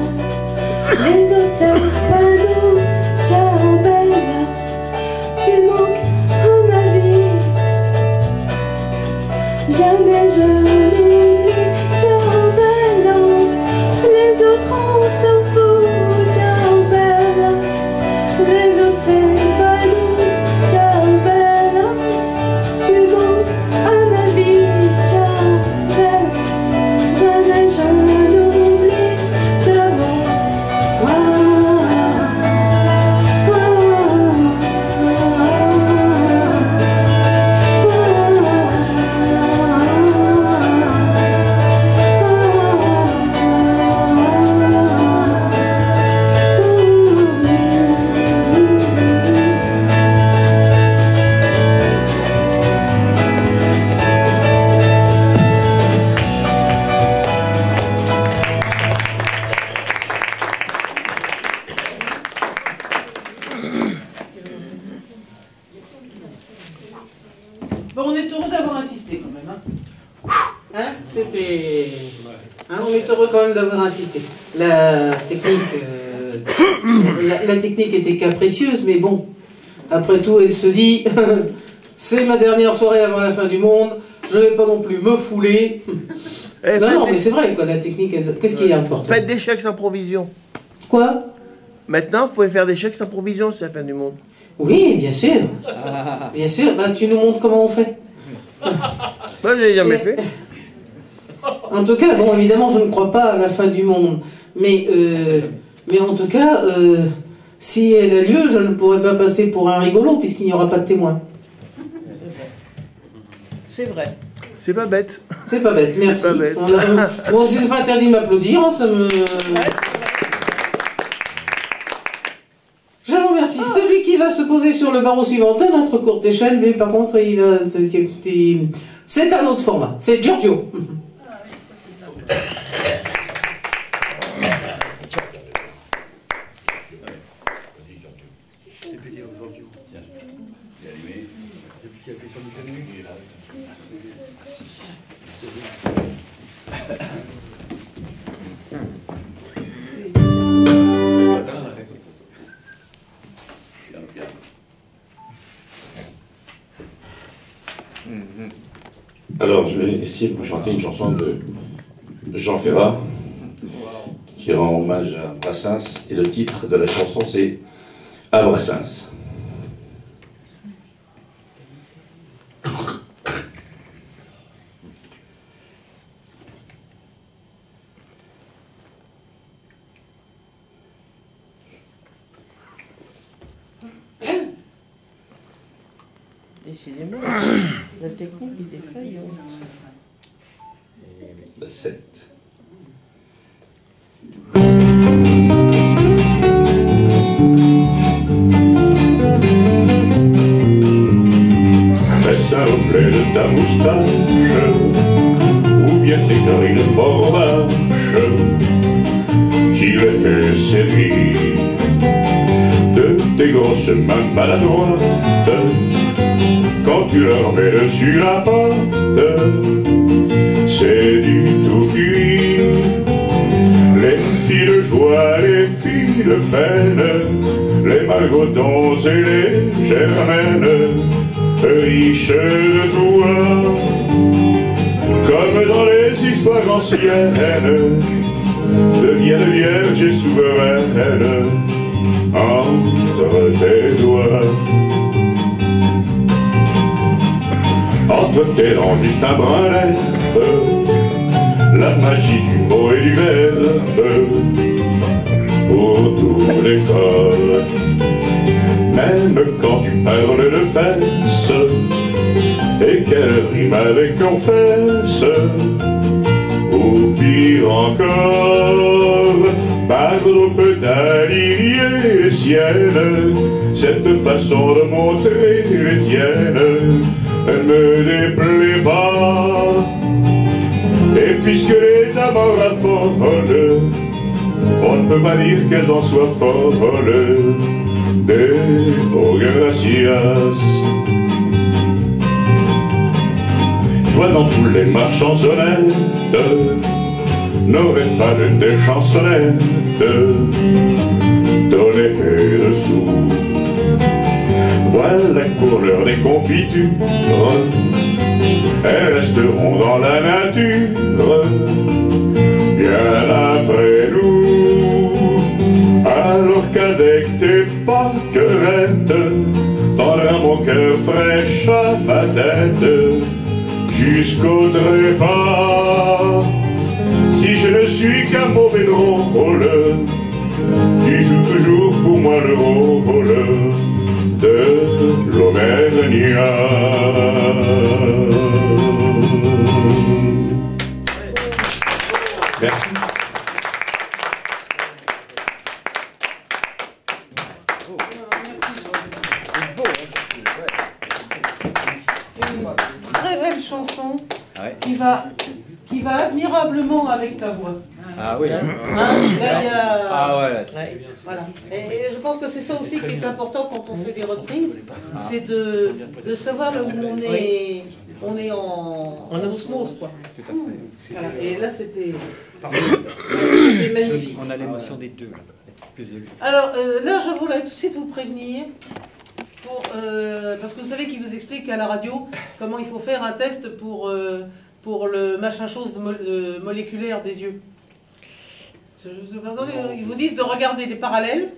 les autres c'est pas nous. Ciao bella, tu manques à ma vie. Jamais je n'oublie. Ciao bella, les autres on s'en fout. Ciao bella, les autres c'est pas nous. Ciao bella, tu manques à ma vie. Ciao bella, jamais je n'oublie ta voix. Bon, on est heureux d'avoir insisté quand même. Hein, c'était... Hein, on est heureux quand même d'avoir insisté. La technique, la technique était capricieuse, mais bon, après tout, elle se dit, c'est ma dernière soirée avant la fin du monde, je vais pas non plus me fouler. Non, mais c'est vrai, quoi, la technique, qu'est-ce qu'il y a encore? Faites des chèques sans provision. Quoi? Maintenant, vous pouvez faire des chèques sans provision, c'est la fin du monde. Oui, bien sûr. Bien sûr, bah, tu nous montres comment on fait. Moi, je l'ai jamais fait. En tout cas, bon, évidemment, je ne crois pas à la fin du monde. Mais en tout cas, si elle a lieu, je ne pourrai pas passer pour un rigolo, puisqu'il n'y aura pas de témoin. C'est vrai. C'est pas bête. C'est pas bête, merci. C'est pas bête. Bon, c'est pas interdit de m'applaudir, hein, ça me... Je vous remercie. Celui qui va se poser sur le barreau suivant de notre courte échelle, mais par contre, il va... C'est un autre format. C'est Giorgio. Alors, je vais essayer de vous chanter une chanson de Jean Ferrat qui rend hommage à Brassens. Et le titre de la chanson, c'est « À Brassens ». Décidément, la technique est défaillante. La 7. Est-ce un reflet de ta moustache ou bien tes narines borbaches qui les séduit de tes grosses mains maladroites quand tu leur mets dessus la pâte? C'est du tout cuit. Les filles de joie, les filles de peine, les margotons et les germaines, riches de toi, comme dans les histoires anciennes, deviennent vierges et souveraines entre tes doigts. Entre tes dents juste un brin d'herbe, la magie du mot et du verbe pour tous les corps. Même quand tu parles de fesses et qu'elle rime avec confesse, ou pire encore, Bardot peut aligner les siennes. Cette façon de montrer les tiennes me déplaît pas. Et puisque les dames en raffolent, on ne peut pas dire qu'elles en soient folles. Oh gracias. Toi dans tous les marchands honnêtes n'aurais pas de tes chansonnettes donner des sous. Voilà pour l'heure des confitures, elles resteront dans la nature bien après nous. Alors qu'avec tes pâquerettes tendra mon cœur fraîche à ma tête jusqu'au trépas. Si je ne suis qu'un mauvais drôle, tu joues toujours pour moi le rôle de l'Auvergnat. Merci. Très belle chanson qui va admirablement avec ta voix. Ah oui. Hein, là, il y a... Ah ouais. Voilà. Et je pense que c'est ça aussi qui est important quand on fait des reprises, c'est de savoir là où on est en osmose, quoi. Tout à fait. Voilà. Et là, c'était magnifique. On a l'émotion des deux. Plus de lui. Alors là, je voulais tout de suite vous prévenir, parce que vous savez qu'il vous explique à la radio comment il faut faire un test pour le machin chose moléculaire des yeux. Ils vous disent de regarder des parallèles,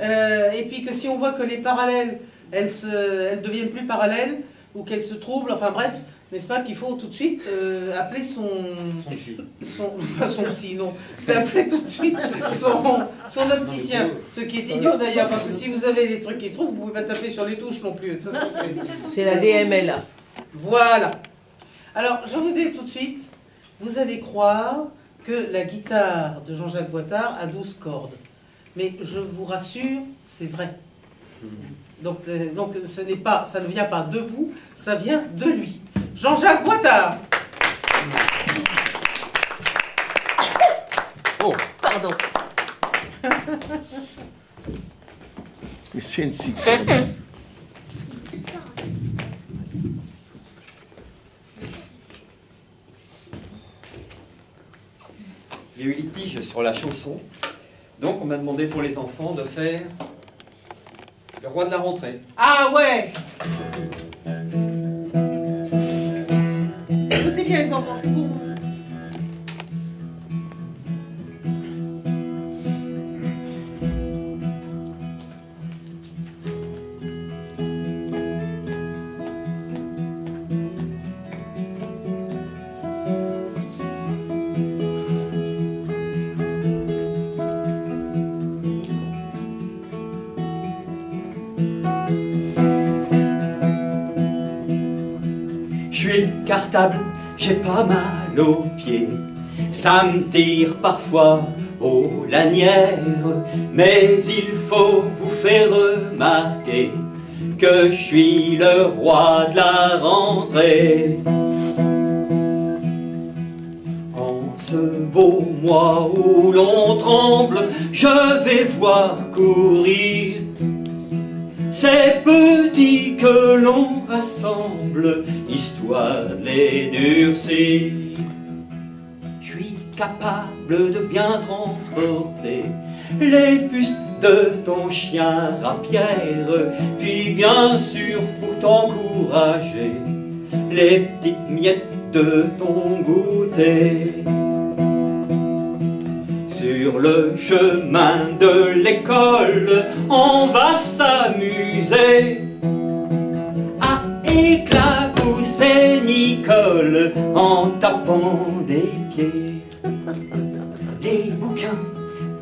et puis que si on voit que les parallèles, elles deviennent plus parallèles, ou qu'elles se troublent, enfin bref, n'est-ce pas qu'il faut tout de suite appeler pas son psy, non, appeler tout de suite son opticien, ce qui est idiot d'ailleurs, parce que si vous avez des trucs qui se trouvent, vous ne pouvez pas taper sur les touches non plus. De toute façon, c'est la DMLA. Voilà. Alors, je vous dis tout de suite, vous allez croire que la guitare de Jean-Jacques Boitard a 12 cordes. Mais je vous rassure, c'est vrai. Donc ça ne vient pas de vous, ça vient de lui. Jean-Jacques Boitard. Oh, pardon. Mais c'est une six. Il y a eu litige sur la chanson. Donc on m'a demandé pour les enfants de faire Le Roi de la Rentrée. Ah ouais. Écoutez bien les enfants, c'est bon. suis le cartable, j'ai pas mal aux pieds. Ça me tire parfois aux lanières, mais il faut vous faire remarquer que je suis le roi de la rentrée. En ce beau mois où l'on tremble, je vais voir courir ces petits que l'on rassemble, histoire de les durcir. Je suis capable de bien transporter les puces de ton chien rapière, puis bien sûr pour t'encourager, les petites miettes de ton goûter. Sur le chemin de l'école, on va s'amuser à éclabousser Nicole en tapant des pieds. Les bouquins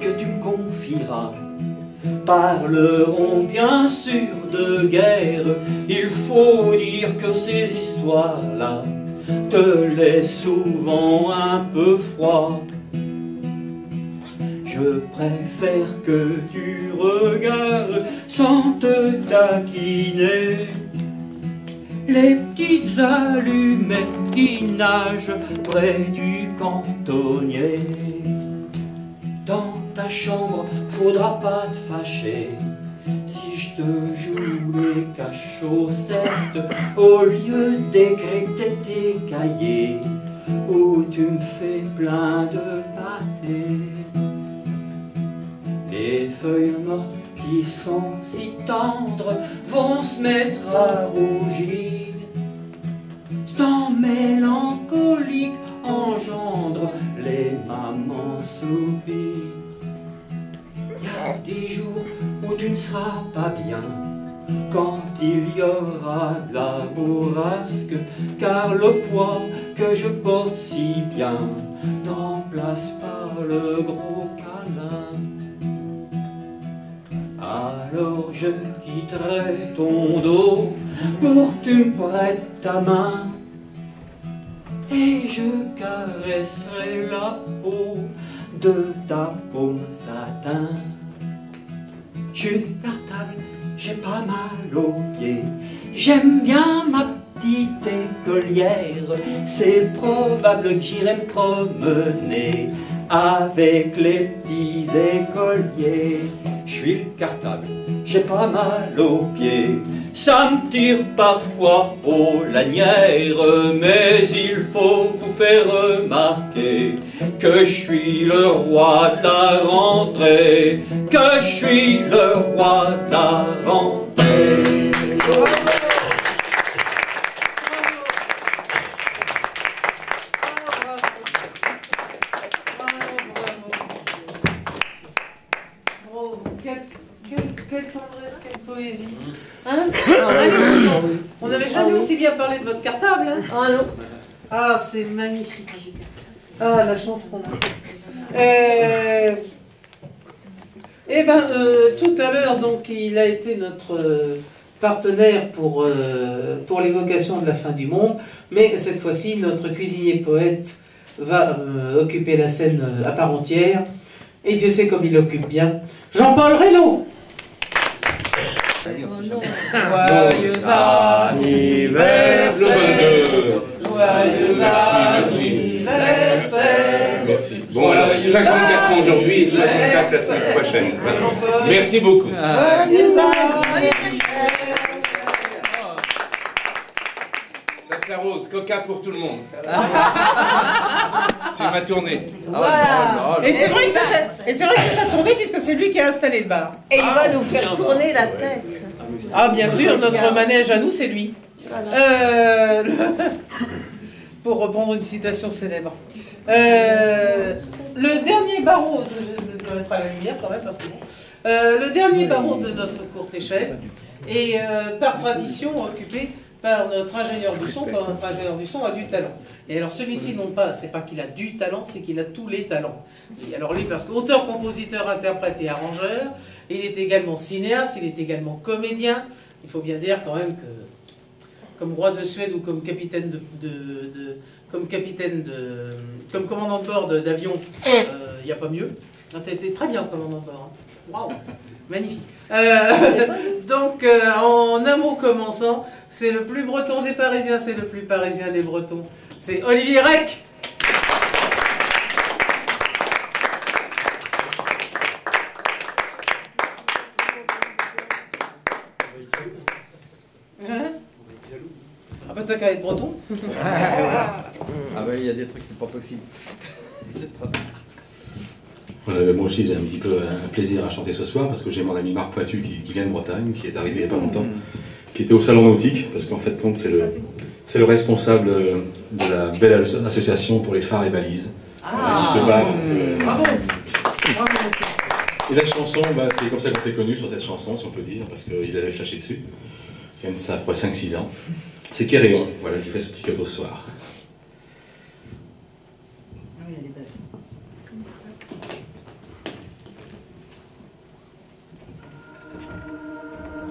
que tu me confieras parleront bien sûr de guerre. Il faut dire que ces histoires-là te laissent souvent un peu froid. Je préfère que tu regardes sans te taquiner les petites allumettes qui nagent près du cantonnier. Dans ta chambre, faudra pas te fâcher si je te joue les cache-chaussettes au lieu d'écrire tes cahiers où tu me fais plein de pâté. Les feuilles mortes qui sont si tendres vont se mettre à rougir. C'est en mélancolique engendre les mamans soupirent. Y a des jours où tu ne seras pas bien, quand il y aura de la bourrasque, car le poids que je porte si bien n'emplace pas le gros câlin. Alors je quitterai ton dos pour que tu me prêtes ta main, et je caresserai la peau de ta paume satin. Je suis cartable, j'ai pas mal aux pieds, j'aime bien ma petite écolière. C'est probable que j'irai me promener avec les petits écoliers. Je suis le cartable, j'ai pas mal aux pieds, ça me tire parfois aux lanières, mais il faut vous faire remarquer que je suis le roi de la rentrée, que je suis le roi de la rentrée. Quelle tendresse, quelle poésie. Hein? Allez, les enfants, on n'avait jamais aussi bien parlé de votre cartable. Hein? Ah non. Ah, c'est magnifique. Ah, la chance qu'on a. Tout à l'heure, donc, il a été notre partenaire pour l'évocation de la fin du monde, mais cette fois-ci, notre cuisinier poète va occuper la scène à part entière, et Dieu sait comme il l'occupe bien. Jean-Paul Reynaud. Joyeux anniversaire, joyeux anniversaire. Merci. Bon, alors, 54 ans aujourd'hui et 64 la semaine prochaine. Merci beaucoup. Joyeux anniversaire. Ça s'arrose, coca pour tout le monde. C'est ma tournée. Voilà. Et c'est vrai que c'est sa tournée puisque c'est lui qui a installé le bar. Et il va nous faire tourner la tête. Ah bien sûr, notre manège à nous, c'est lui. Pour reprendre une citation célèbre. Le dernier barreau, je dois être à la lumière quand même parce que le dernier barreau de notre courte échelle est par tradition occupé par notre ingénieur du son, quand notre ingénieur du son a du talent. Et alors celui-ci, non pas, c'est pas qu'il a du talent, c'est qu'il a tous les talents. Et alors lui, parce qu'auteur, compositeur, interprète et arrangeur, il est également cinéaste, il est également comédien. Il faut bien dire quand même que comme roi de Suède ou comme capitaine comme commandant de bord d'avion, il n'y a pas mieux. Tu as été très bien commandant de bord. Hein. Waouh, magnifique. Donc, en un mot commençant, c'est le plus breton des Parisiens, c'est le plus parisien des Bretons. C'est Olivier Rec. Ah bah t'as qu'à être breton. Ah bah il y a des trucs qui sont pas possibles. Voilà, moi aussi j'ai un petit peu un plaisir à chanter ce soir parce que j'ai mon ami Marc Pointu qui vient de Bretagne, qui est arrivé il n'y a pas longtemps, qui était au salon nautique, parce qu'en fait compte c'est le responsable de la belle association pour les phares et balises. Il se bat. Bravo. Et la chanson, bah, c'est comme ça qu'on s'est connu sur cette chanson, si on peut dire, parce qu'il avait flashé dessus. Il y a ça après 5-6 ans. C'est Kéréon. Voilà, je lui fais ce petit cadeau ce soir.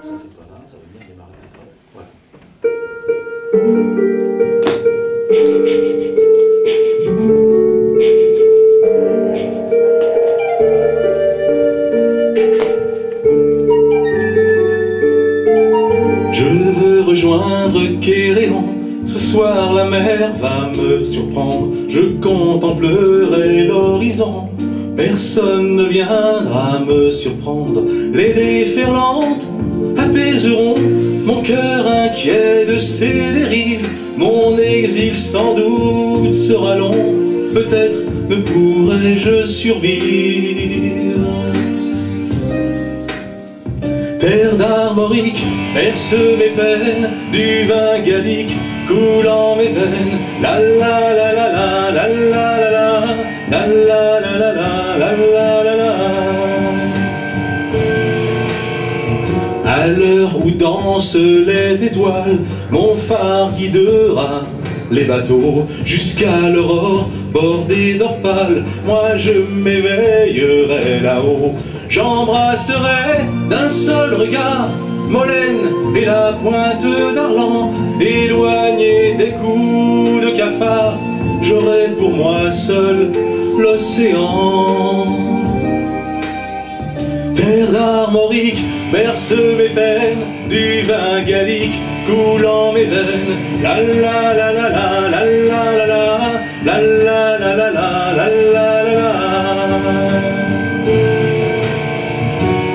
Ça, c'est pas là, ça va bien démarrer après. Voilà. Rejoindre Kéréon, ce soir la mer va me surprendre. Je contemplerai l'horizon, personne ne viendra me surprendre. Les déferlantes apaiseront mon cœur inquiet de ces dérives. Mon exil sans doute sera long, peut-être ne pourrai-je survivre. Terre d'Armorique berce mes peines, du vin gallique coulant mes veines. La la la la la la la la la la la la la la la la. À l'heure où dansent les étoiles, mon phare guidera les bateaux jusqu'à l'aurore bordée d'or pâle. Moi je m'éveillerai là-haut, j'embrasserai d'un seul regard Molène et la pointe d'Arlan, éloignée des coups de cafard. J'aurai pour moi seul l'océan. Terre d'Armorique berce mes peines, du vin gallique coulant mes veines. La la la la la la la la la la la la la la la la.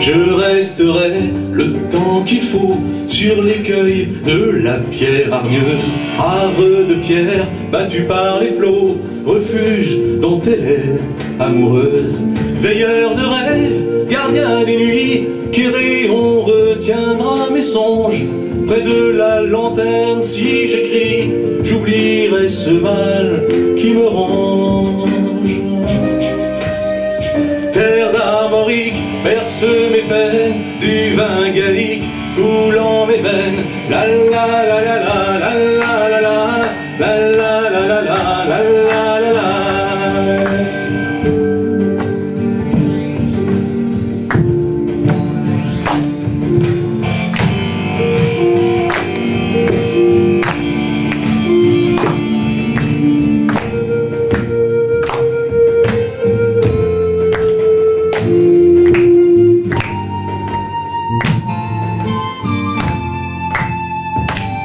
Je resterai le temps qu'il faut sur l'écueil de la pierre hargneuse, havre de pierre battu par les flots, refuge dont elle est amoureuse. Veilleur de rêve, gardien des nuits, Kéréon retiendra mes songes. Près de la lanterne, si j'écris, j'oublierai ce mal qui me ronge. Terre d'Armorique berce mes peines, du vin gallique coulant mes veines. La la la la la la la la la la la la la la la la la.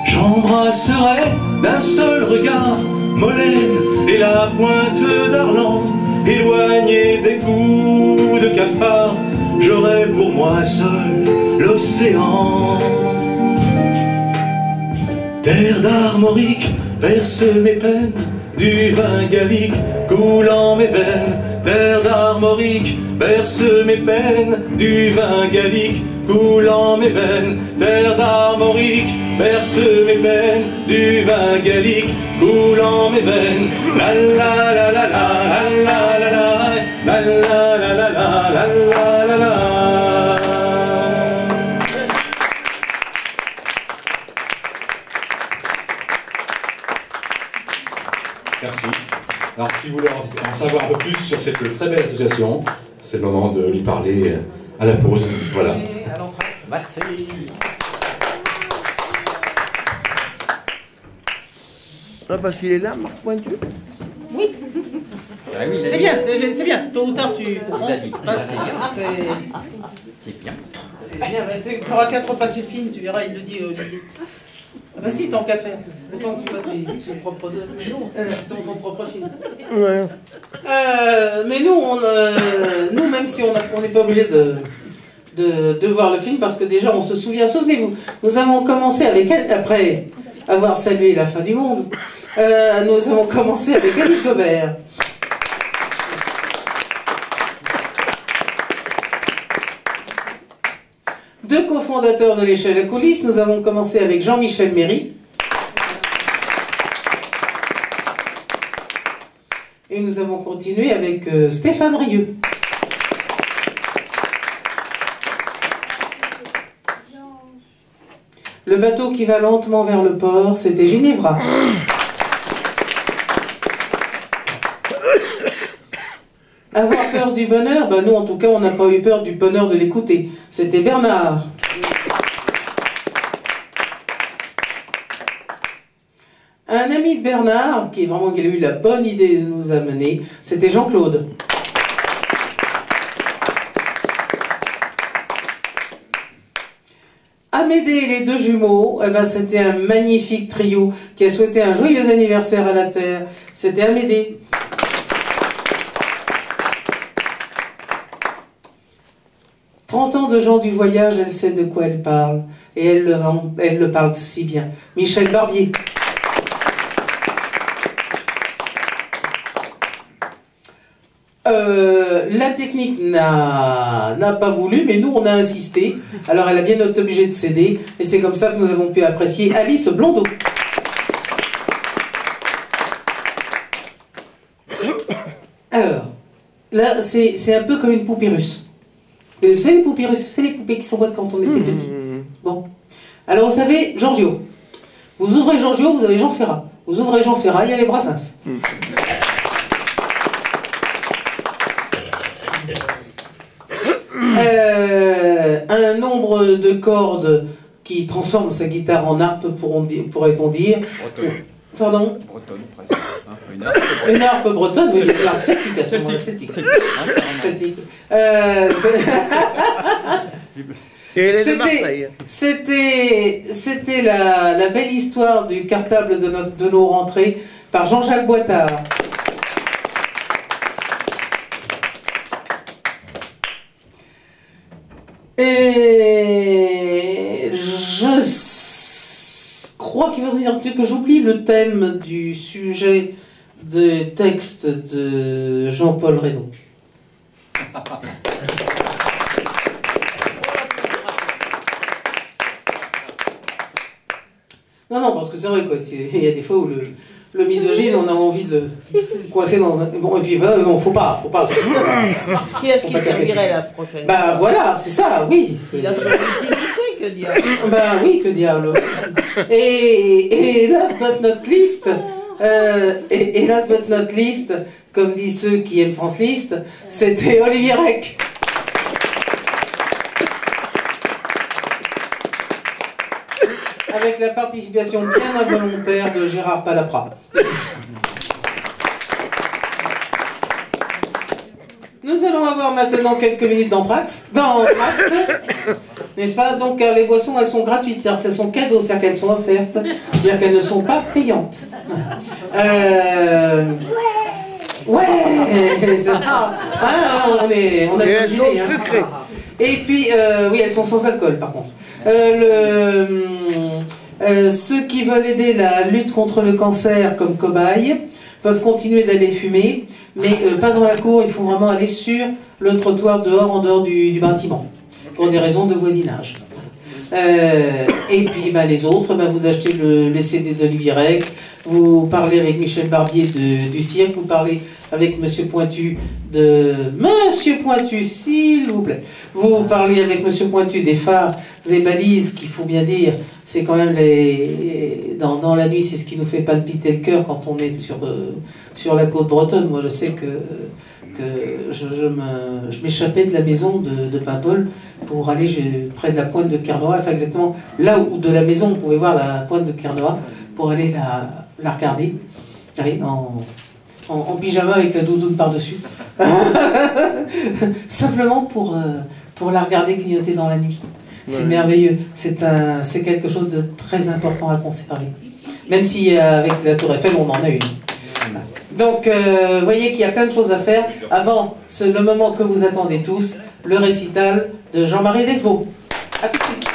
J'embrasserai d'un seul regard Molène et la pointe d'Arlan, éloignée des coups de cafard. J'aurai pour moi seul l'océan. Terre d'Armorique berce mes peines, du vin gallique coulant mes veines. Terre d'Armorique berce mes peines, du vin gallique coulant mes veines. Terre d'Armorique berce mes peines, du vin gallique coulant mes veines. La la la la la la la la la la la la la la la la. Merci. Alors si vous voulez en savoir un peu plus sur cette très belle association, c'est le moment de lui parler à la pause. Voilà. Merci. Ah, parce qu'il est là, Marc Pointu? Oui. Ah oui, C'est bien, c'est bien. Tôt ou tard, tu comprends. Il a dit. C'est bien. C'est bien, tu n'auras qu'à te repasser le film, tu verras, il le dit Olivier. Ah bah si, tant qu'à faire. Autant que tu vois tes propres ton propre film. Ouais. Mais nous, même si on n'est pas obligé de voir le film, parce que déjà on se souvient, souvenez-vous, nous avons commencé avec, après avoir salué la fin du monde, nous avons commencé avec Annie Gobert. Deux cofondateurs de l'échelle à coulisses, nous avons commencé avec Jean-Michel Méry. Et nous avons continué avec Stéphane Rieu. Le bateau qui va lentement vers le port, c'était Ginevra. Avoir peur du bonheur, ben nous en tout cas on n'a pas eu peur du bonheur de l'écouter. C'était Bernard. Un ami de Bernard, qui a eu la bonne idée de nous amener, c'était Jean-Claude. Amédée et les deux jumeaux, eh ben c'était un magnifique trio qui a souhaité un joyeux anniversaire à la Terre. C'était Amédée. 30 ans de gens du voyage, elle sait de quoi elle parle. Et elle le parle si bien. Michel Barbier. La technique n'a pas voulu, mais nous on a insisté. Alors elle a bien été obligée de céder. Et c'est comme ça que nous avons pu apprécier Alice Blondeau. Alors, là c'est un peu comme une poupée russe. Vous savez les poupées russes, c'est les poupées qui s'envoient quand on était petit. Bon. Alors vous savez, Giorgio. Vous ouvrez Giorgio, vous avez Jean Ferrat. Vous ouvrez Jean Ferrat, il y a les Brassens. Un nombre de cordes qui transforme sa guitare en harpe, pourrait-on dire. Bretonne. Pardon? Bretonne, presque. Une harpe bretonne, oui, une harpe celtique à ce moment-là, celtique. Celtique. C'était la belle histoire du cartable de nos rentrées par Jean-Jacques Boitard. Et je crois qu'il va venir que j'oublie le thème du sujet des textes de Jean-Paul Reynaud. Non, parce que c'est vrai, quoi. Il y a des fois où le misogyne, on a envie de le coincer dans un... Bon, et puis, non, faut pas. Qui est-ce qui servirait la prochaine? Bah voilà, c'est ça, oui. Il a son utilité, que diable. Bah oui, que diable. Et last but not least, last but not least, comme disent ceux qui aiment France List, c'était Olivier Rec. Avec la participation bien involontaire de Gérard Palapra. Nous allons avoir maintenant quelques minutes d'entracte, n'est-ce pas? Donc les boissons, elles sont gratuites, c'est-à-dire qu'elles sont cadeaux, c'est-à-dire qu'elles sont offertes, c'est-à-dire qu'elles ne sont pas payantes. Ouais. On a et elles sont sucrées. Et puis, oui, elles sont sans alcool, par contre. Ceux qui veulent aider la lutte contre le cancer comme cobayes peuvent continuer d'aller fumer, mais pas dans la cour, il faut vraiment aller sur le trottoir en dehors du bâtiment, pour des raisons de voisinage. Et puis les autres, vous achetez les CD d'Olivier Rec, vous parlez avec Michel Barbier du cirque, vous parlez avec Monsieur Pointu Monsieur Pointu, s'il vous plaît. Vous parlez avec Monsieur Pointu des phares et balises, qu'il faut bien dire, c'est quand même dans la nuit, c'est ce qui nous fait palpiter le cœur quand on est sur la côte bretonne. Moi, je sais que je m'échappais de la maison de Paimpol pour aller près de la pointe de Kernois, enfin exactement là où de la maison on pouvait voir la pointe de Kernois, pour aller la regarder. Allez, en pyjama avec la doudoune par-dessus. Simplement pour la regarder clignoter dans la nuit. C'est merveilleux. C'est quelque chose de très important à conserver. Même si avec la Tour Eiffel, on en a une. Donc, voyez qu'il y a plein de choses à faire. Avant le moment que vous attendez tous, le récital de Jean-Marie Desmaux. À tout de suite.